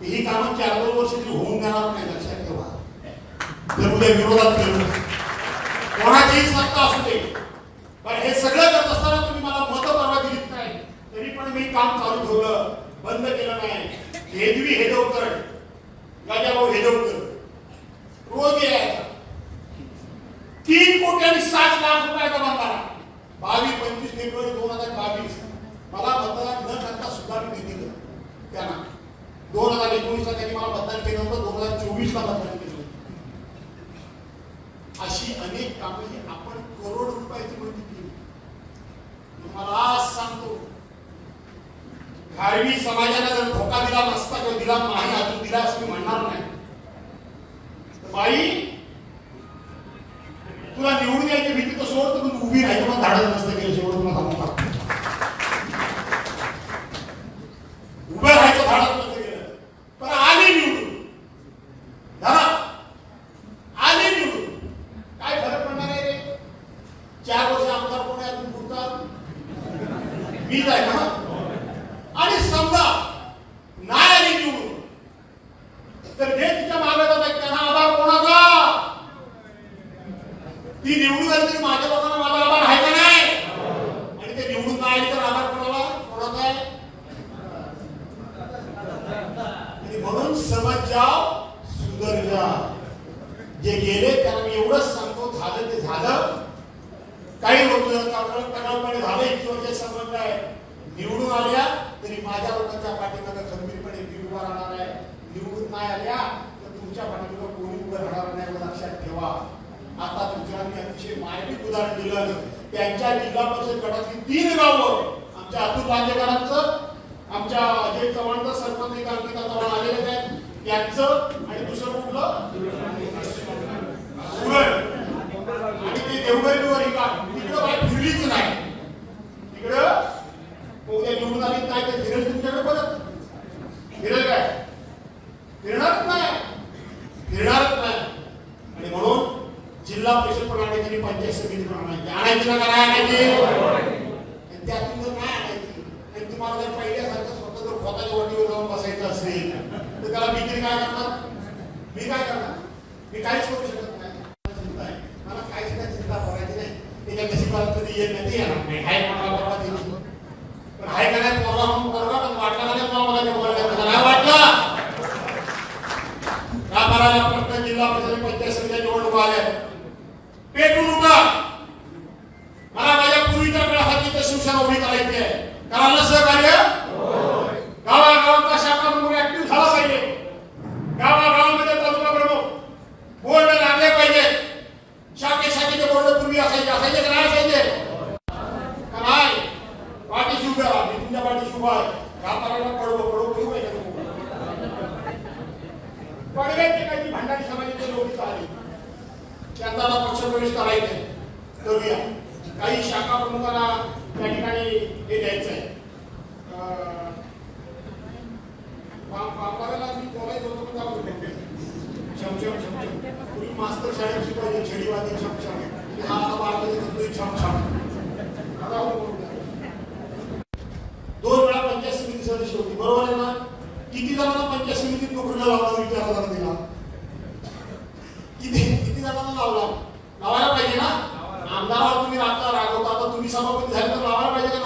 ही कामं 4-2 वर्ष तरी होऊन जाणार नाही. लक्षात ठेवा. जर उद्या विरोधात केलं कोणाचीही सत्ता असू दे पण हे सगळं करत असताना तुम्ही मला मत परवा दिलीत नाही तरी पण मी काम चालू ठेवलं, बंद केलं नाही. हेदवी हेदवकर गाजाभाऊ हेदवकर रोज यायचा 3,60,00,000 रुपयाचा बांधारा. 22-25 फेब्रुवारी 2022 मला मतदान न करता सुद्धा मी दिलं त्यांना. 2019 त्यांनी मला मतदान केलं होतं. 2024 मतदान केलं. अशी अनेक कामे आपण करोड रुपयाची मंजूर केली. तुम्हाला आज सांगतो धार्मिक समाजाने जर धोका दिला नसता किंवा दिला नाही अजून दिला असं मी म्हणणार नाही. बाई तुला निवडून यायची भीती तर सोड तर तू उभी राहायचं मग धाडत नसतं केलं. शेवट तुला थांबून उभं राहायचं धाडत नसतं केलं. पण आली निवडून आली निवडून काय फरक पडणार आहे रे? 4 वर्ष आमदार कोण आहे अजून पुढचा मीच आहे ना. आणि समजा नाही आली निवडून तर जे तिच्या मागे जातात त्यांना आधार कोणाचा? ती निवडून आली तरी माझ्या लोकांना माझा आधार आहे का नाही? आणि ते निवडून नाही आली तर आधार कोणाचा आहे? आणि म्हणून समज जाव सुधर जा. जे गेले त्यांना मी एवढंच सांगतो झालं ते झालं. काही लोक तणावपणे झालं इतके समजलं आहे. निवडून आल्या तरी माझ्या लोकांच्या पाठीमागे खंबीरपणे मी उभा राहणार आहे. निवडून नाही आल्या तर तुमच्या पाठीमागे कोणी उभं राहणार नाही. लक्षात ठेवा. आता तुमच्या मी अतिशय मार्मिक उदाहरण दिलं. त्यांच्या जिल्हा परिषद गटातली 3 गावं आमच्या अतुल लांजेकरांचं, आमच्या अजय चव्हाणचं, सरपंच अंकिता चव्हाण आलेले आहेत त्यांचं आणि दुसरं कुठलं आणि ते देवगरीवर तिकडं काही फिरलीच नाही. तिकडं उद्या निवडून आली नाही तर फिरेल तुमच्याकडे परत फिरेल काय? फिरणारच नाही. आणि म्हणून जिल्हा परिषद पण आणायची, पंचायत समिती पण आणायची ना काय आणायची? त्यातून जर नाही आणायची आणि तुम्हाला जर पहिल्यासारखं स्वतः जर स्वतःच्या वटीवर जाऊन बसायचं असेल तर त्याला मी तरी काय करणार? मी काहीच करू शकत नाही. मला काहीच काय चिंता करायची नाही. त्याच्या कशी मला कधी येत नाही येणार नाही. हाय मला परवा दिली पण हाय का नाही पोरगा म्हणून पोरगा पण वाटला नाही मला नाही वाटलं का करायला. प्रत्येक जिल्हा परिषद पंचायत समिती निवडणूक आल्या पेटून उठा. मला माझ्या पूर्वीच्या काळासाठी तर शिवसेना उभी करायची आहे. करायला सहकार्य गावागावांचा शाखा प्रमुख ऍक्टिव्ह झाला पाहिजे. गावागावांमध्ये तालुका प्रमुख बोर्ड लागले पाहिजे. शाखेचे बोर्ड पूर्वी असायचे का नाही असायचे? का नाही? पाठीशी उभे राहा. मी तुमच्या पाठीशी उभा आहे. गावाला पडवू पाहिजे. पडव्याचे काही भंडारी समाजाचे लोक आले त्यांना पक्ष प्रवेश करायचे करूया. काही शाखा प्रमुखांना त्या ठिकाणी हे द्यायचं आहे. मी बोलायचं होतं पूर्वी मास्तर शाळेत शिकवायचे छडीवादी छमछम. हा छमछम 2 वेळा जणांना लावला, लावायला पाहिजे ना. आमदारावर तुम्ही रागवता, आता तुम्ही सभापती झाले तर लावायला पाहिजे का